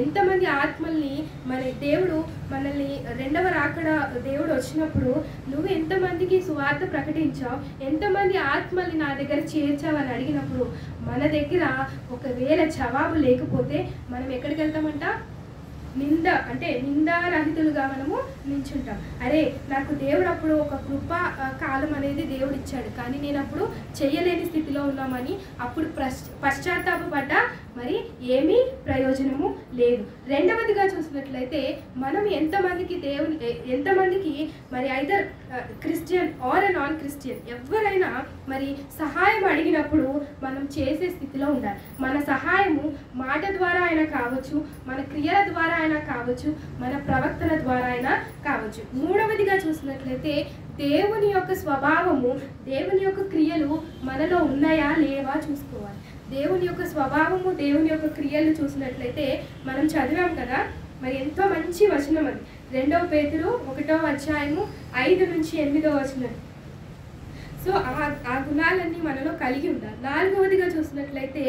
S1: ఎంతమంది ఆత్మల్ని మన దేవుడు మనల్ని రెండవ రాకడ దేవుడు వచ్చినప్పుడు నువ్వు ఎంతమందికి సువార్త ప్రకటించావు, ఎంతమంది ఆత్మల్ని నా దగ్గర చేర్చావు అని అడిగినప్పుడు మన దగ్గర ఒకవేళ జవాబు లేకపోతే మనం ఎక్కడికి వెళ్తామంట? నిందారహితులుగా మనము నించుంటాం. అరే నాకు దేవుడు అప్పుడు ఒక కృపా కాలం అనేది దేవుడు ఇచ్చాడు, కానీ నేను అప్పుడు చేయలేని స్థితిలో ఉన్నామని అప్పుడు పశ్చాత్తాపడ్డా మరి ఏమీ ప్రయోజనము లేదు. రెండవదిగా చూసినట్లయితే మనం ఎంతమందికి మరి either Christian or non Christian ఎవరైనా మరి సహాయం అడిగినప్పుడు మనం చేసే స్థితిలో ఉండాలి. మన సహాయము మాట ద్వారా అయినా కావచ్చు, మన క్రియల ద్వారా అయినా కావచ్చు, మన ప్రవక్తల ద్వారా అయినా కావచ్చు. మూడవదిగా చూసినట్లయితే దేవుని యొక్క స్వభావము, దేవుని యొక్క క్రియలు మనలో ఉన్నాయా లేవా చూసుకోవాలి. దేవుని యొక్క స్వభావము, దేవుని యొక్క క్రియలు చూసినట్లయితే మనం చదివాం కదా, మరి ఎంతో మంచి వచనం అది 2 పేతురు 1వ అధ్యాయము 5 నుంచి 8వ వచనం. సో ఆ గుణాలన్నీ మనలో కలిగి ఉండాలి. 4వదిగా చూసినట్లయితే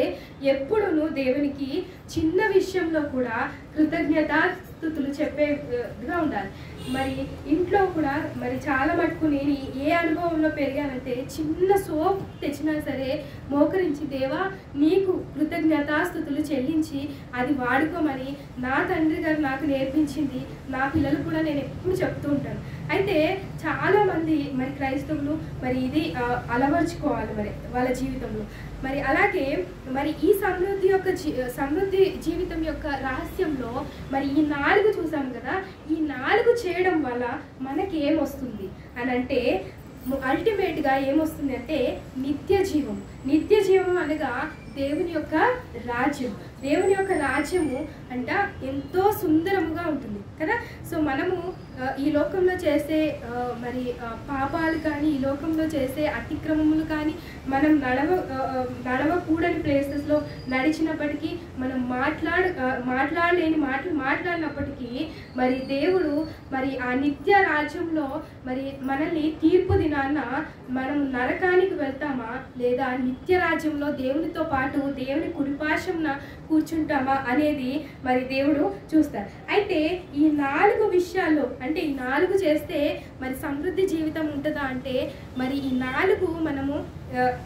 S1: ఎప్పుడూను దేవునికి చిన్న విషయంలో కూడా కృతజ్ఞతాస్తుతులు చెప్పేగా ఉండాలి. మరి ఇంట్లో కూడా మరి చాలా మటుకు నేను ఏ అనుభవంలో పెరిగానంటే చిన్న సోప్ తెచ్చినా సరే మోకరించి దేవా నీకు కృతజ్ఞతాస్తుతులు చెల్లించి అది వాడుకోమని నా తండ్రి గారు నాకు నేర్పించింది నా పిల్లలు కూడా నేను ఎప్పుడు చెప్తూ ఉంటాను. అయితే చాలామంది మరి క్రైస్తవులు మరి ఇది అలవర్చుకోవాలి మరి వాళ్ళ జీవితంలో. మరి అలాగే మరి ఈ సమృద్ధి జీవితం యొక్క రహస్యంలో మరి ఈ 4 చూసాం కదా. ఈ 4 చేయడం వల్ల మనకి ఏమొస్తుంది అని అంటే అల్టిమేట్గా ఏమొస్తుంది అంటే నిత్య జీవం అనగా దేవుని యొక్క రాజ్యం. దేవుని యొక్క రాజ్యము అంట ఎంతో సుందరముగా ఉంటుంది కదా. సో మనము ఈ లోకంలో చేసే మరి పాపాలు కానీ ఈ లోకంలో చేసే అతిక్రమములు కానీ మనం నడవకూడని ప్లేసెస్లో నడిచినప్పటికీ మనం మాట్లాడలేని మాటలు మాట్లాడినప్పటికీ మరి దేవుడు మరి ఆ నిత్య రాజ్యంలో మరి మనల్ని తీర్పు దినాన మనం నరకానికి వెళ్తామా లేదా నిత్య రాజ్యంలో దేవునితో పాటు దేవుని కుడిపార్శ్వంన కూర్చుంటామా అనేది మరి దేవుడు చూస్తారు. అయితే ఈ 4 విషయాల్లో అంటే ఈ 4 చేస్తే మరి సమృద్ధి జీవితం ఉంటుందా అంటే మరి ఈ 4 మనము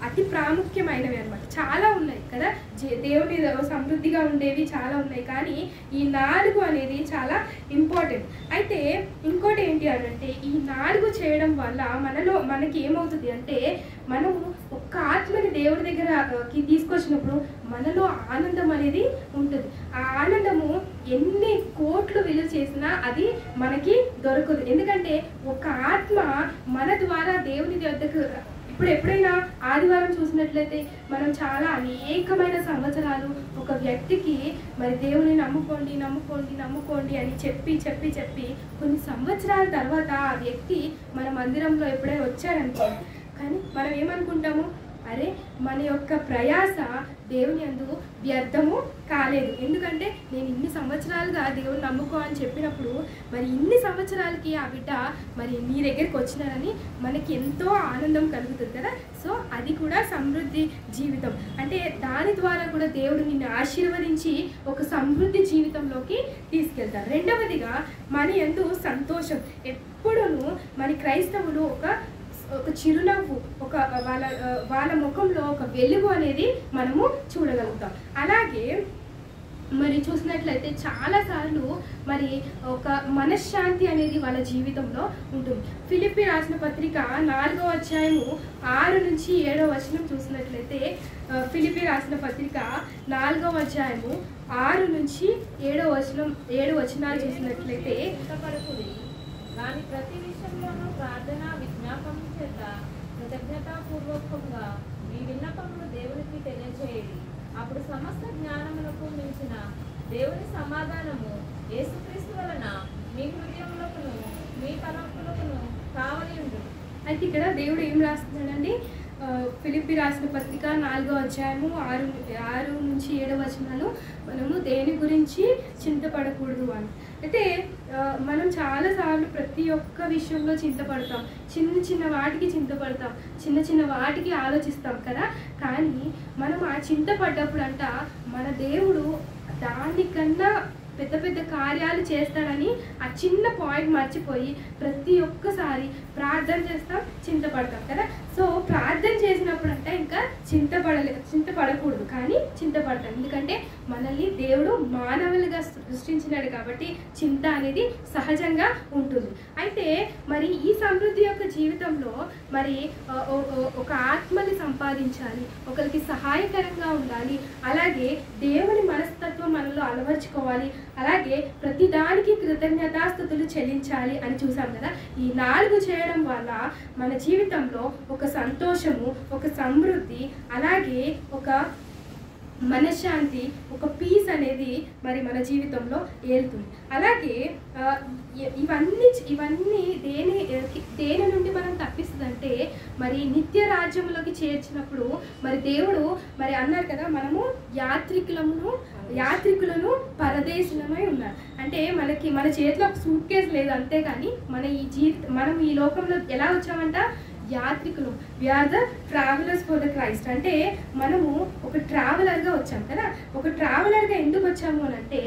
S1: అతి ప్రాముఖ్యమైనవి అన్నమాట. చాలా ఉన్నాయి కదా దేవుని సమృద్ధిగా ఉండేవి చాలా ఉన్నాయి, కానీ ఈ 4 అనేది చాలా ఇంపార్టెంట్. అయితే ఇంకోటి ఏంటి అని అంటే ఈ 4 చేయడం వల్ల మనకి ఏమవుతుంది అంటే మనము ఒక్క ఆత్మని దేవుడి దగ్గరకి తీసుకొచ్చినప్పుడు మనలో ఆనందం అనేది ఉంటుంది. ఆ ఆనందము ఎన్ని కోట్లు విలువ చేసినా అది మనకి దొరకదు. ఎందుకంటే ఒక ఆత్మ మన ద్వారా దేవుని వద్దకు ఇప్పుడు ఎప్పుడైనా ఆదివారం చూసినట్లయితే మనం చాలా అనేకమైన సంవత్సరాలు ఒక వ్యక్తికి మరి దేవుని నమ్ముకోండి అని చెప్పి కొన్ని సంవత్సరాల తర్వాత ఆ వ్యక్తి మన మందిరంలో ఎప్పుడైనా వచ్చారనుకోండి, కానీ మనం ఏమనుకుంటాము, అరే మన యొక్క ప్రయాస దేవుని యందు వ్యర్థము కాలేదు. ఎందుకంటే నేను ఇన్ని సంవత్సరాలుగా దేవుని నమ్ముకో అని చెప్పినప్పుడు మరి ఇన్ని సంవత్సరాలకి ఆ బిడ్డ మరి నీ దగ్గరికి వచ్చినారని మనకి ఎంతో ఆనందం కలుగుతుంది కదా. సో అది కూడా సమృద్ధి జీవితం అంటే దాని ద్వారా కూడా దేవుడు నిన్ను ఆశీర్వదించి ఒక సమృద్ధి జీవితంలోకి తీసుకెళ్తారు. రెండవదిగా మన యందు సంతోషం. ఎప్పుడూను మన క్రైస్తవులు ఒక చిరునవ్వు, ఒక వాళ్ళ ముఖంలో ఒక వెలుగు అనేది మనము చూడగలుగుతాం. అలాగే మరి చూసినట్లయితే చాలాసార్లు మరి ఒక మనశ్శాంతి అనేది వాళ్ళ జీవితంలో ఉంటుంది. ఫిలిప్పీ రాసిన పత్రిక 4వ అధ్యాయము 6 నుంచి 7వ వచనం చూసినట్లయితే ఫిలిప్పీ రాసిన పత్రిక 4వ అధ్యాయము 6 నుంచి 7 వచనాలు చూసినట్లయితే
S6: దాని ప్రతి విషయంలోనూ ప్రార్థన విజ్ఞాపనం చేత కృతజ్ఞతాపూర్వకంగా మీ విన్నపములు దేవునికి తెలియజేయండి. అప్పుడు సమస్త జ్ఞానములకు మించిన దేవుని సమాధానము యేసుక్రీస్తు వలన మీ హృదయములకును మీ తలంపులకును కావలి ఉంటుంది.
S1: అయితే ఇక్కడ దేవుడు ఏం రాస్తున్నాడండి, ఫిలిప్పీ రాసిన పత్రిక 4వ అధ్యాయము 6 నుంచి 7 వచనాలు మనము దేని గురించి చింతపడకూడదు అని. అయితే మనం చాలాసార్లు ప్రతి ఒక్క విషయంలో చింతపడతాం, చిన్న వాటికి చింతపడతాం, చిన్న వాటికి ఆలోచిస్తాం కదా. కానీ మనం ఆ చింతపడ్డప్పుడు అంట మన దేవుడు దానికన్నా పెద్ద కార్యాలు చేస్తాడని ఆ చిన్న పాయింట్ మర్చిపోయి ప్రతి ఒక్కసారి ప్రార్థన చేస్తాం, చింతపడతాం కదా. సో ప్రార్థన చేసినప్పుడు అంటే ఇంకా చింతపడకూడదు, కానీ చింతపడతాం. ఎందుకంటే మనల్ని దేవుడు మానవులుగా సృష్టించినాడు కాబట్టి చింత అనేది సహజంగా ఉంటుంది. అయితే మరి ఈ సమృద్ధి యొక్క జీవితంలో మరి ఒక ఆత్మని సంపాదించాలి, ఒకరికి సహాయకరంగా ఉండాలి, అలాగే దేవుని మనస్తత్వం మనలో అలవర్చుకోవాలి, అలాగే ప్రతిదానికి కృతజ్ఞతాస్తుతులు చెల్లించాలి అని చూసాం కదా. ఈ 4 చేయడం వల్ల మన జీవితంలో ఒక సంతోషము, ఒక సమృద్ధి, అలాగే ఒక మనశ్శాంతి, ఒక పీస్ అనేది మరి మన జీవితంలో ఏలుతుంది. అలాగే ఇవన్నీ దేని నుండి మనం తప్పిస్తుందంటే మరి నిత్య రాజ్యంలోకి చేర్చినప్పుడు మరి దేవుడు మరి అన్నారు కదా, మనము యాత్రికులను పరదేశులమై ఉన్నారు. అంటే మన చేతిలో ఒక సూట్ కేసు లేదు, అంతేగాని మనం ఈ లోకంలో ఎలా వచ్చామంట, యాత్రికులు, we are the travellers for the Christ. అంటే మనము ఒక ట్రావెలర్గా వచ్చాం కదా. ఒక ట్రావెలర్గా ఎందుకు వచ్చాము అని అంటే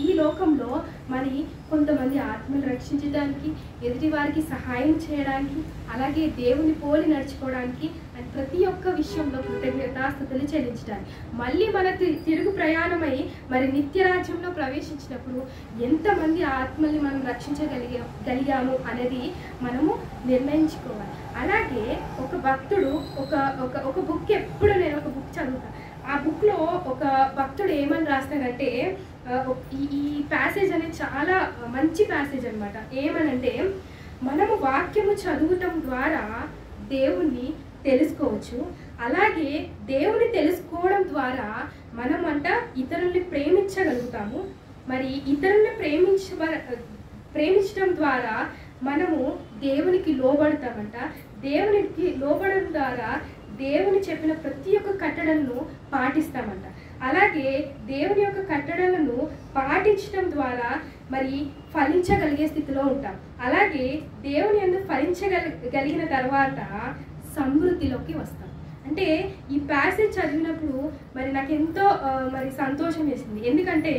S1: ఈ లోకంలో మరి కొంతమంది ఆత్మలు రక్షించడానికి, ఎదుటి వారికి సహాయం చేయడానికి, అలాగే దేవుని పోలి నడుచుకోవడానికి అండ్ ప్రతి ఒక్క విషయంలో కృతజ్ఞతాస్తుతులు చెల్లించడానికి, మళ్ళీ మన తిరుగు ప్రయాణమై మరి నిత్యరాజ్యంలో ప్రవేశించినప్పుడు ఎంతమంది ఆత్మల్ని మనం రక్షించగలిగాము అనేది మనము నిర్ణయించుకోవాలి. అలాగే ఒక భక్తుడు ఒక బుక్, ఎప్పుడు నేను ఒక బుక్ చదువుతాను, ఆ బుక్లో ఒక భక్తుడు ఏమని రాస్తాడంటే, ఈ ప్యాసేజ్ అనేది చాలా మంచి ప్యాసేజ్ అనమాట. ఏమనంటే, మనము వాక్యము చదవటం ద్వారా దేవుణ్ణి తెలుసుకోవచ్చు, అలాగే దేవుని తెలుసుకోవడం ద్వారా మనమంట ఇతరుల్ని ప్రేమించగలుగుతాము. మరి ఇతరుల్ని ప్రేమించడం ద్వారా మనము దేవునికి లోబడతామంట. దేవునికి లోబడడం ద్వారా దేవుని చెప్పిన ప్రతి ఒక్క కట్టడలను పాటిస్తామంట. అలాగే దేవుని యొక్క కట్టడలను పాటించడం ద్వారా మరి ఫలించగలిగే స్థితిలో ఉంటాం. అలాగే దేవుని యందు ఫలించగలిగిన తర్వాత సమృద్ధిలోకి వస్తాం. అంటే ఈ ప్యాసేజ్ చదివినప్పుడు మరి నాకు ఎంతో మరి సంతోషం వేసింది. ఎందుకంటే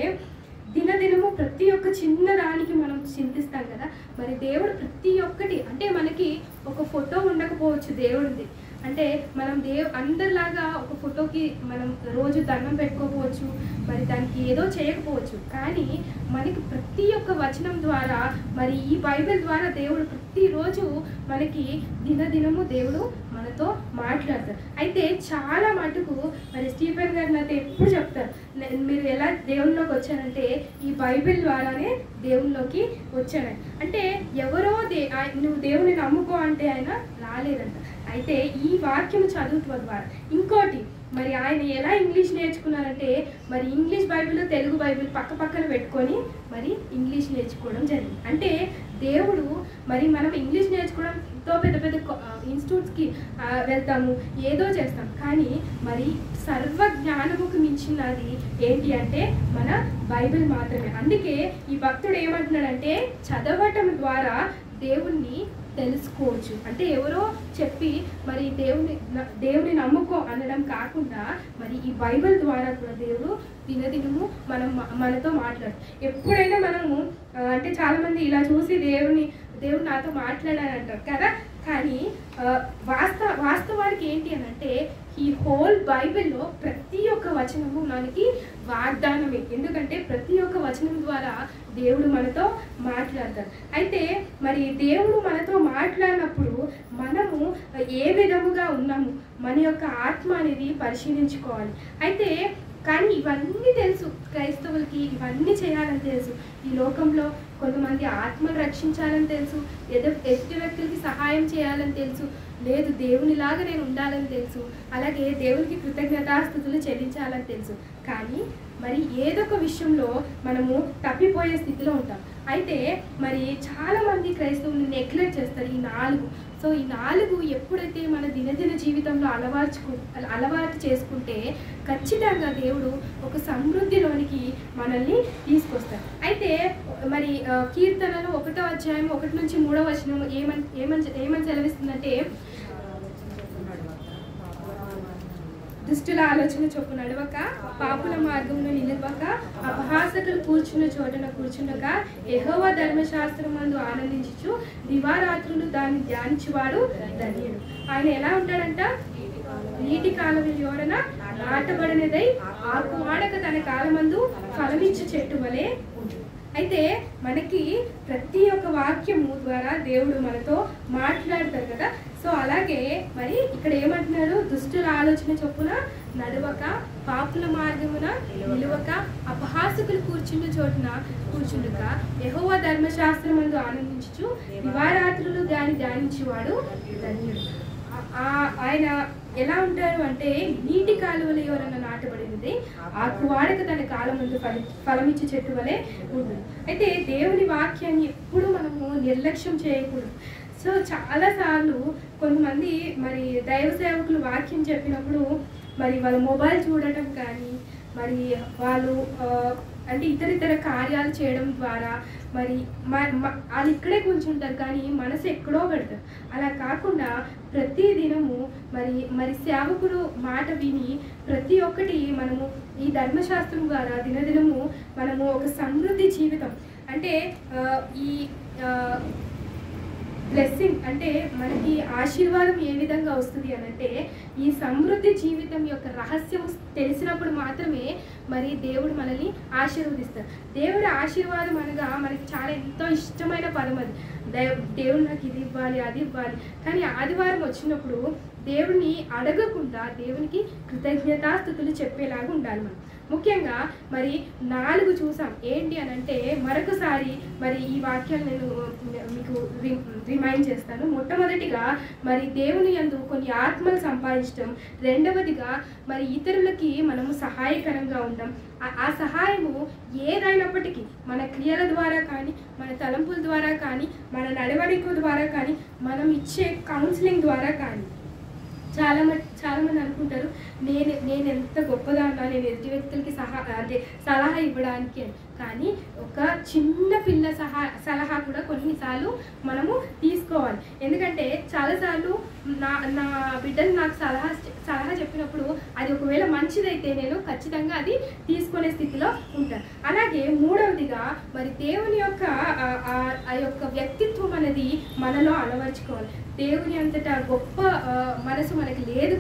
S1: దినదినము ప్రతి ఒక్క చిన్న దానికి మనం చింతిస్తాం కదా. మరి దేవుడు ప్రతి ఒక్కటి, అంటే మనకి ఒక ఫోటో ఉండకపోవచ్చు దేవుడిది, అంటే మనం అందరిలాగా ఒక ఫోటోకి మనం రోజు దండం పెట్టుకోకపోవచ్చు, మరి దానికి ఏదో చేయకపోవచ్చు. కానీ మనకి ప్రతి ఒక్క వచనం ద్వారా, మరి ఈ బైబిల్ ద్వారా దేవుడు ప్రతిరోజు మనకి దినదినము దేవుడు మనతో మాట్లాడతారు. అయితే చాలా మటుకు మరి స్టీఫెన్ గారు నాతో ఎప్పుడు చెప్తారు, మీరు ఎలా దేవునిలోకి వచ్చారంటే ఈ బైబిల్ ద్వారానే దేవునిలోకి వచ్చానని. అంటే ఎవరో నువ్వు దేవుని నమ్ముకో అంటే ఆయన రాలేదంట. అయితే ఈ వాక్యం చదువుతాం ద్వారా ఇంకోటి, మరి ఆయన ఎలా ఇంగ్లీష్ నేర్చుకున్నారంటే, మరి ఇంగ్లీష్ బైబిల్, తెలుగు బైబిల్ పక్క పక్కన పెట్టుకొని మరి ఇంగ్లీష్ నేర్చుకోవడం జరిగింది. అంటే దేవుడు మరి మనం ఇంగ్లీష్ నేర్చుకోవడం ఎంతో పెద్ద పెద్ద ఇన్స్టిట్యూట్స్కి వెళ్తాము, ఏదో చేస్తాం, కానీ మరి సర్వ జ్ఞానముకు మించినది ఏంటి అంటే మన బైబిల్ మాత్రమే. అందుకే ఈ భక్తుడు ఏమంటున్నాడంటే, చదవటం ద్వారా దేవుణ్ణి తెలుసుకోవచ్చు. అంటే ఎవరో చెప్పి మరి దేవుని నమ్ముకో అనడం కాకుండా, మరి ఈ బైబిల్ ద్వారా కూడా దేవుడు దినదినము మనతో మాట్లాడు. ఎప్పుడైనా మనము అంటే చాలామంది ఇలా చూసి దేవుడు నాతో మాట్లాడారంటారు కదా. కానీ వాస్తవానికి ఏంటి అని అంటే, ఈ హోల్ బైబిల్లో ప్రతి ఒక్క వచనము మనకి వాగ్దానమే. ఎందుకంటే ప్రతి ఒక్క వచనం ద్వారా దేవుడు మనతో మాట్లాడతాడు. అయితే మరి దేవుడు మనతో మాట్లాడినప్పుడు మనము ఏ విధముగా ఉన్నాము, మన యొక్క ఆత్మ అనేది పరిశీలించుకోవాలి. అయితే కానీ ఇవన్నీ తెలుసు క్రైస్తవులకి, ఇవన్నీ చేయాలని తెలుసు. ఈ లోకంలో కొంతమంది ఆత్మను రక్షించాలని తెలుసు, ఎదుటి వ్యక్తులకి సహాయం చేయాలని తెలుసు, లేదు దేవునిలాగా నేను ఉండాలని తెలుసు, అలాగే దేవునికి కృతజ్ఞతాస్తుతులు చెల్లించాలని తెలుసు. కానీ మరి ఏదో ఒక విషయంలో మనము తప్పిపోయే స్థితిలో ఉంటాం. అయితే మరి చాలామంది క్రైస్తవులు నెగ్లెక్ట్ చేస్తారు ఈ 4. సో ఈ 4 ఎప్పుడైతే మన దినదిన జీవితంలో అలవాటు చేసుకుంటే ఖచ్చితంగా దేవుడు ఒక సమృద్ధిలోనికి మనల్ని తీసుకొస్తారు. అయితే మరి కీర్తనలో 1వ అధ్యాయం 1 నుంచి 3వ వచనం ఏమని సెలవిస్తుందంటే, దుష్టుల ఆలోచన చొప్పు నడవక, పాపుల మార్గంలో నిలవక, అపహాసకులు కూర్చున్న చోటన కూర్చుండక, యెహోవా ధర్మశాస్త్రమందు ఆనందించుచు దివారాత్రులు దాన్ని ధ్యానించువాడు ధన్యుడు. ఆయన ఎలా ఉంటాడంట, నీటి కాలువ యోరన నాటబడినదై ఆకు వాడక తన కాలమందు ఫలమిచ్చు చెట్టు వలె ఉంటుంది. అయితే మనకి ప్రతి ఒక్క వాక్యము ద్వారా దేవుడు మనతో మాట్లాడతారు కదా. సో అలాగే మరి ఇక్కడ ఏమంటున్నాడు, దుష్టుల ఆలోచన చొప్పున నడవక, పాపుల మార్గమున నిలువక, అపహాసకులు కూర్చున్న చోటున కూర్చుండక, యెహోవా ధర్మశాస్త్రమందు ఆనందించుచు దివారాత్రులు దాన్ని ధ్యానించేవాడు ధన్యుడు. ఆయన ఎలా ఉంటారు అంటే, నీటి కాలువలో ఎవరన్నా నాటబడినది ఆకు వాడక తన కాలం ముందు ఫలమిచ్చి చెట్టు వలె ఉంటుంది. అయితే దేవుని వాక్యాన్ని ఎప్పుడు మనము నిర్లక్ష్యం చేయకూడదు. సో చాలాసార్లు కొంతమంది మరి దైవ సేవకులు వాక్యం చెప్పినప్పుడు మరి వాళ్ళ మొబైల్ చూడటం కానీ, మరి వాళ్ళు అంటే ఇతర కార్యాలు చేయడం ద్వారా మరి వాళ్ళు ఇక్కడే కూర్చుంటారు కానీ మనసు ఎక్కడో పెడతారు. అలా కాకుండా ప్రతి దినము మరి సేవకుడు మాట విని ప్రతి ఒక్కటి మనము ఈ ధర్మశాస్త్రం ద్వారా దినదినము మనము ఒక సమృద్ధి జీవితం అంటే ఈ బ్లెస్సింగ్ అంటే మనకి ఆశీర్వాదం ఏ విధంగా వస్తుంది అనంటే ఈ సమృద్ధి జీవితం యొక్క రహస్యం తెలిసినప్పుడు మాత్రమే మరి దేవుడు మనల్ని ఆశీర్వదిస్తాడు. దేవుడి ఆశీర్వాదం అనగా మనకి చాలా ఎంతో ఇష్టమైన పదం అది. దేవుడు నాకు ఇది ఇవ్వాలి అది ఇవ్వాలి, కానీ ఆదివారం వచ్చినప్పుడు దేవుడిని అడగకుండా దేవునికి కృతజ్ఞతాస్తుతులు చెప్పేలాగా ఉండాలి మనం. ముఖ్యంగా మరి 4 చూసాం. ఏంటి అని అంటే మరొకసారి మరి ఈ వాక్యాలు నేను మీకు రిమైండ్ చేస్తాను. మొట్టమొదటిగా మరి దేవుని యందు కొన్ని ఆత్మలు సంపాదించడం, రెండవదిగా మరి ఇతరులకి మనము సహాయకరంగా ఉండడం. ఆ సహాయము ఏదైనప్పటికీ మన క్రియల ద్వారా కానీ మన తలంపుల ద్వారా కానీ మన నడవడిక ద్వారా కానీ మనం ఇచ్చే కౌన్సిలింగ్ ద్వారా కానీ చాలా మంది అనుకుంటారు నేను ఎంత గొప్పదాన్నా నేను ఎదుటి వ్యక్తులకి సలహా ఇవ్వడానికి అని. కానీ ఒక చిన్న పిల్ల సలహా కూడా కొన్నిసార్లు మనము తీసుకోవాలి. ఎందుకంటే చాలాసార్లు నా బిడ్డలు నాకు సలహా చెప్పినప్పుడు అది ఒకవేళ మంచిదైతే నేను ఖచ్చితంగా అది తీసుకునే స్థితిలో ఉంటాను. అలాగే మూడవదిగా మరి దేవుని యొక్క ఆ యొక్క వ్యక్తిత్వం అనేది మనలో అలవర్చుకోవాలి. దేవుని అంతటా గొప్ప మనసు మనకి లేదు,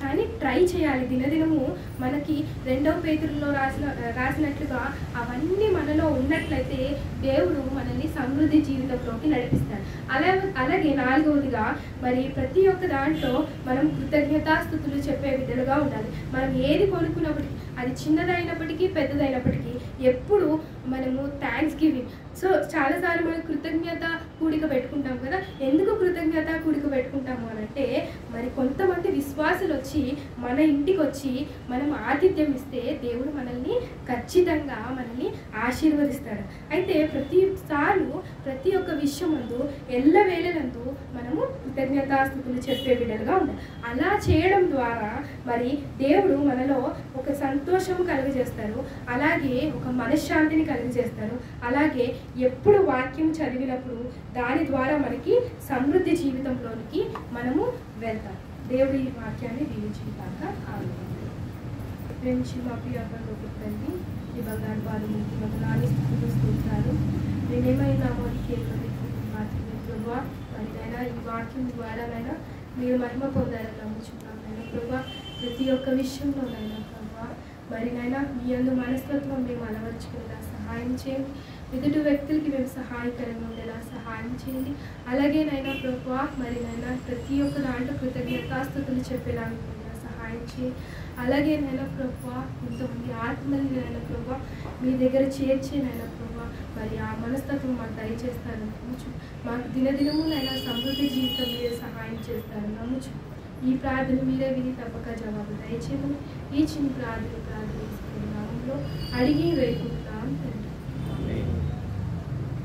S1: కానీ ట్రై చేయాలి దినదినము. మనకి 2వ పేతురులో రాసినట్లుగా అవన్నీ మనలో ఉన్నట్లయితే దేవుడు మనల్ని సమృద్ధి జీవితంలోకి నడిపిస్తాడు. అలాగే 4వదిగా మరి ప్రతి ఒక్క దాంట్లో మనం కృతజ్ఞతాస్తుతులు చెప్పే విధంగా ఉండాలి. మనం ఏది కొనుక్కున్నప్పటికీ అది చిన్నదైనప్పటికీ పెద్దదైనప్పటికీ ఎప్పుడు మనము థ్యాంక్స్ గివింగ్. సో చాలాసార్లు మనం కృతజ్ఞత కూడిక పెట్టుకుంటాం కదా. ఎందుకు కృతజ్ఞత కూడిక పెట్టుకుంటాము అనంటే మరి కొంతమంది విశ్వాసులు వచ్చి మన ఇంటికి వచ్చి మనం ఆతిథ్యం ఇస్తే దేవుడు మనల్ని ఖచ్చితంగా మనల్ని ఆశీర్వదిస్తాడు. అయితే ప్రతి ఒక్క విషయం నందు ఎల్లవేళలందు మనము కృతజ్ఞతాస్తుతులు చెప్పే విధంగా ఉండాలి. అలా చేయడం ద్వారా మరి దేవుడు మనలో ఒక సంతోషం కలుగజేస్తారు, అలాగే ఒక మనశ్శాంతిని కలుగజేస్తారు. అలాగే ఎప్పుడు వాక్యం చదివినప్పుడు దాని ద్వారా మనకి సమృద్ధి జీవితంలోనికి మనము వెళ్తాం. దేవుడి ఈ వాక్యాన్ని దీవించుగాక. ఆమేన్. ప్రేమించి మా ప్రియపరలోకి తండ్రి, ఈ బంగారు బాలు మీకు వందనాలు స్తుతులు. నేనేమైనా మాత్రమే ప్రభా మరినైనా ఈ వాక్యం ద్వారానైనా మీరు మహిమ పొందాలని నమ్ముచున్నాం. నైనా ప్రభా ప్రతి ఒక్క విషయంలోనైనా ప్రభా మరినైనా మీ యందు మనస్తత్వం మేము అలవర్చుకునేలా సహాయం చేయండి. ఎదుటి వ్యక్తులకి మేము సహాయకరంగా ఉండేలా సహాయం చేయండి. అలాగే నైనా ప్రభా మరినైనా ప్రతి ఒక్క దాంట్లో కృతజ్ఞతాస్తుతులు చెప్పేలాగా సహాయం చేయండి. అలాగే నైనా ప్రభా కొంతమంది ఆత్మల్ని నైనా ప్రభా మీ దగ్గర చేర్చి నైనా ప్రభా మరి ఆ మనస్తత్వం మాకు దయచేస్తారని నమ్ముచు. మాకు దినదినము నైనా సమృద్ధి జీవితం మీరే సహాయం చేస్తారని నమ్ముచు. ఈ ప్రార్థన మీరే విని తప్పక జవాబు దయచేయమని ఈ చిన్న ప్రార్థన నామంలో అడిగి వేడుకుంటున్నాను.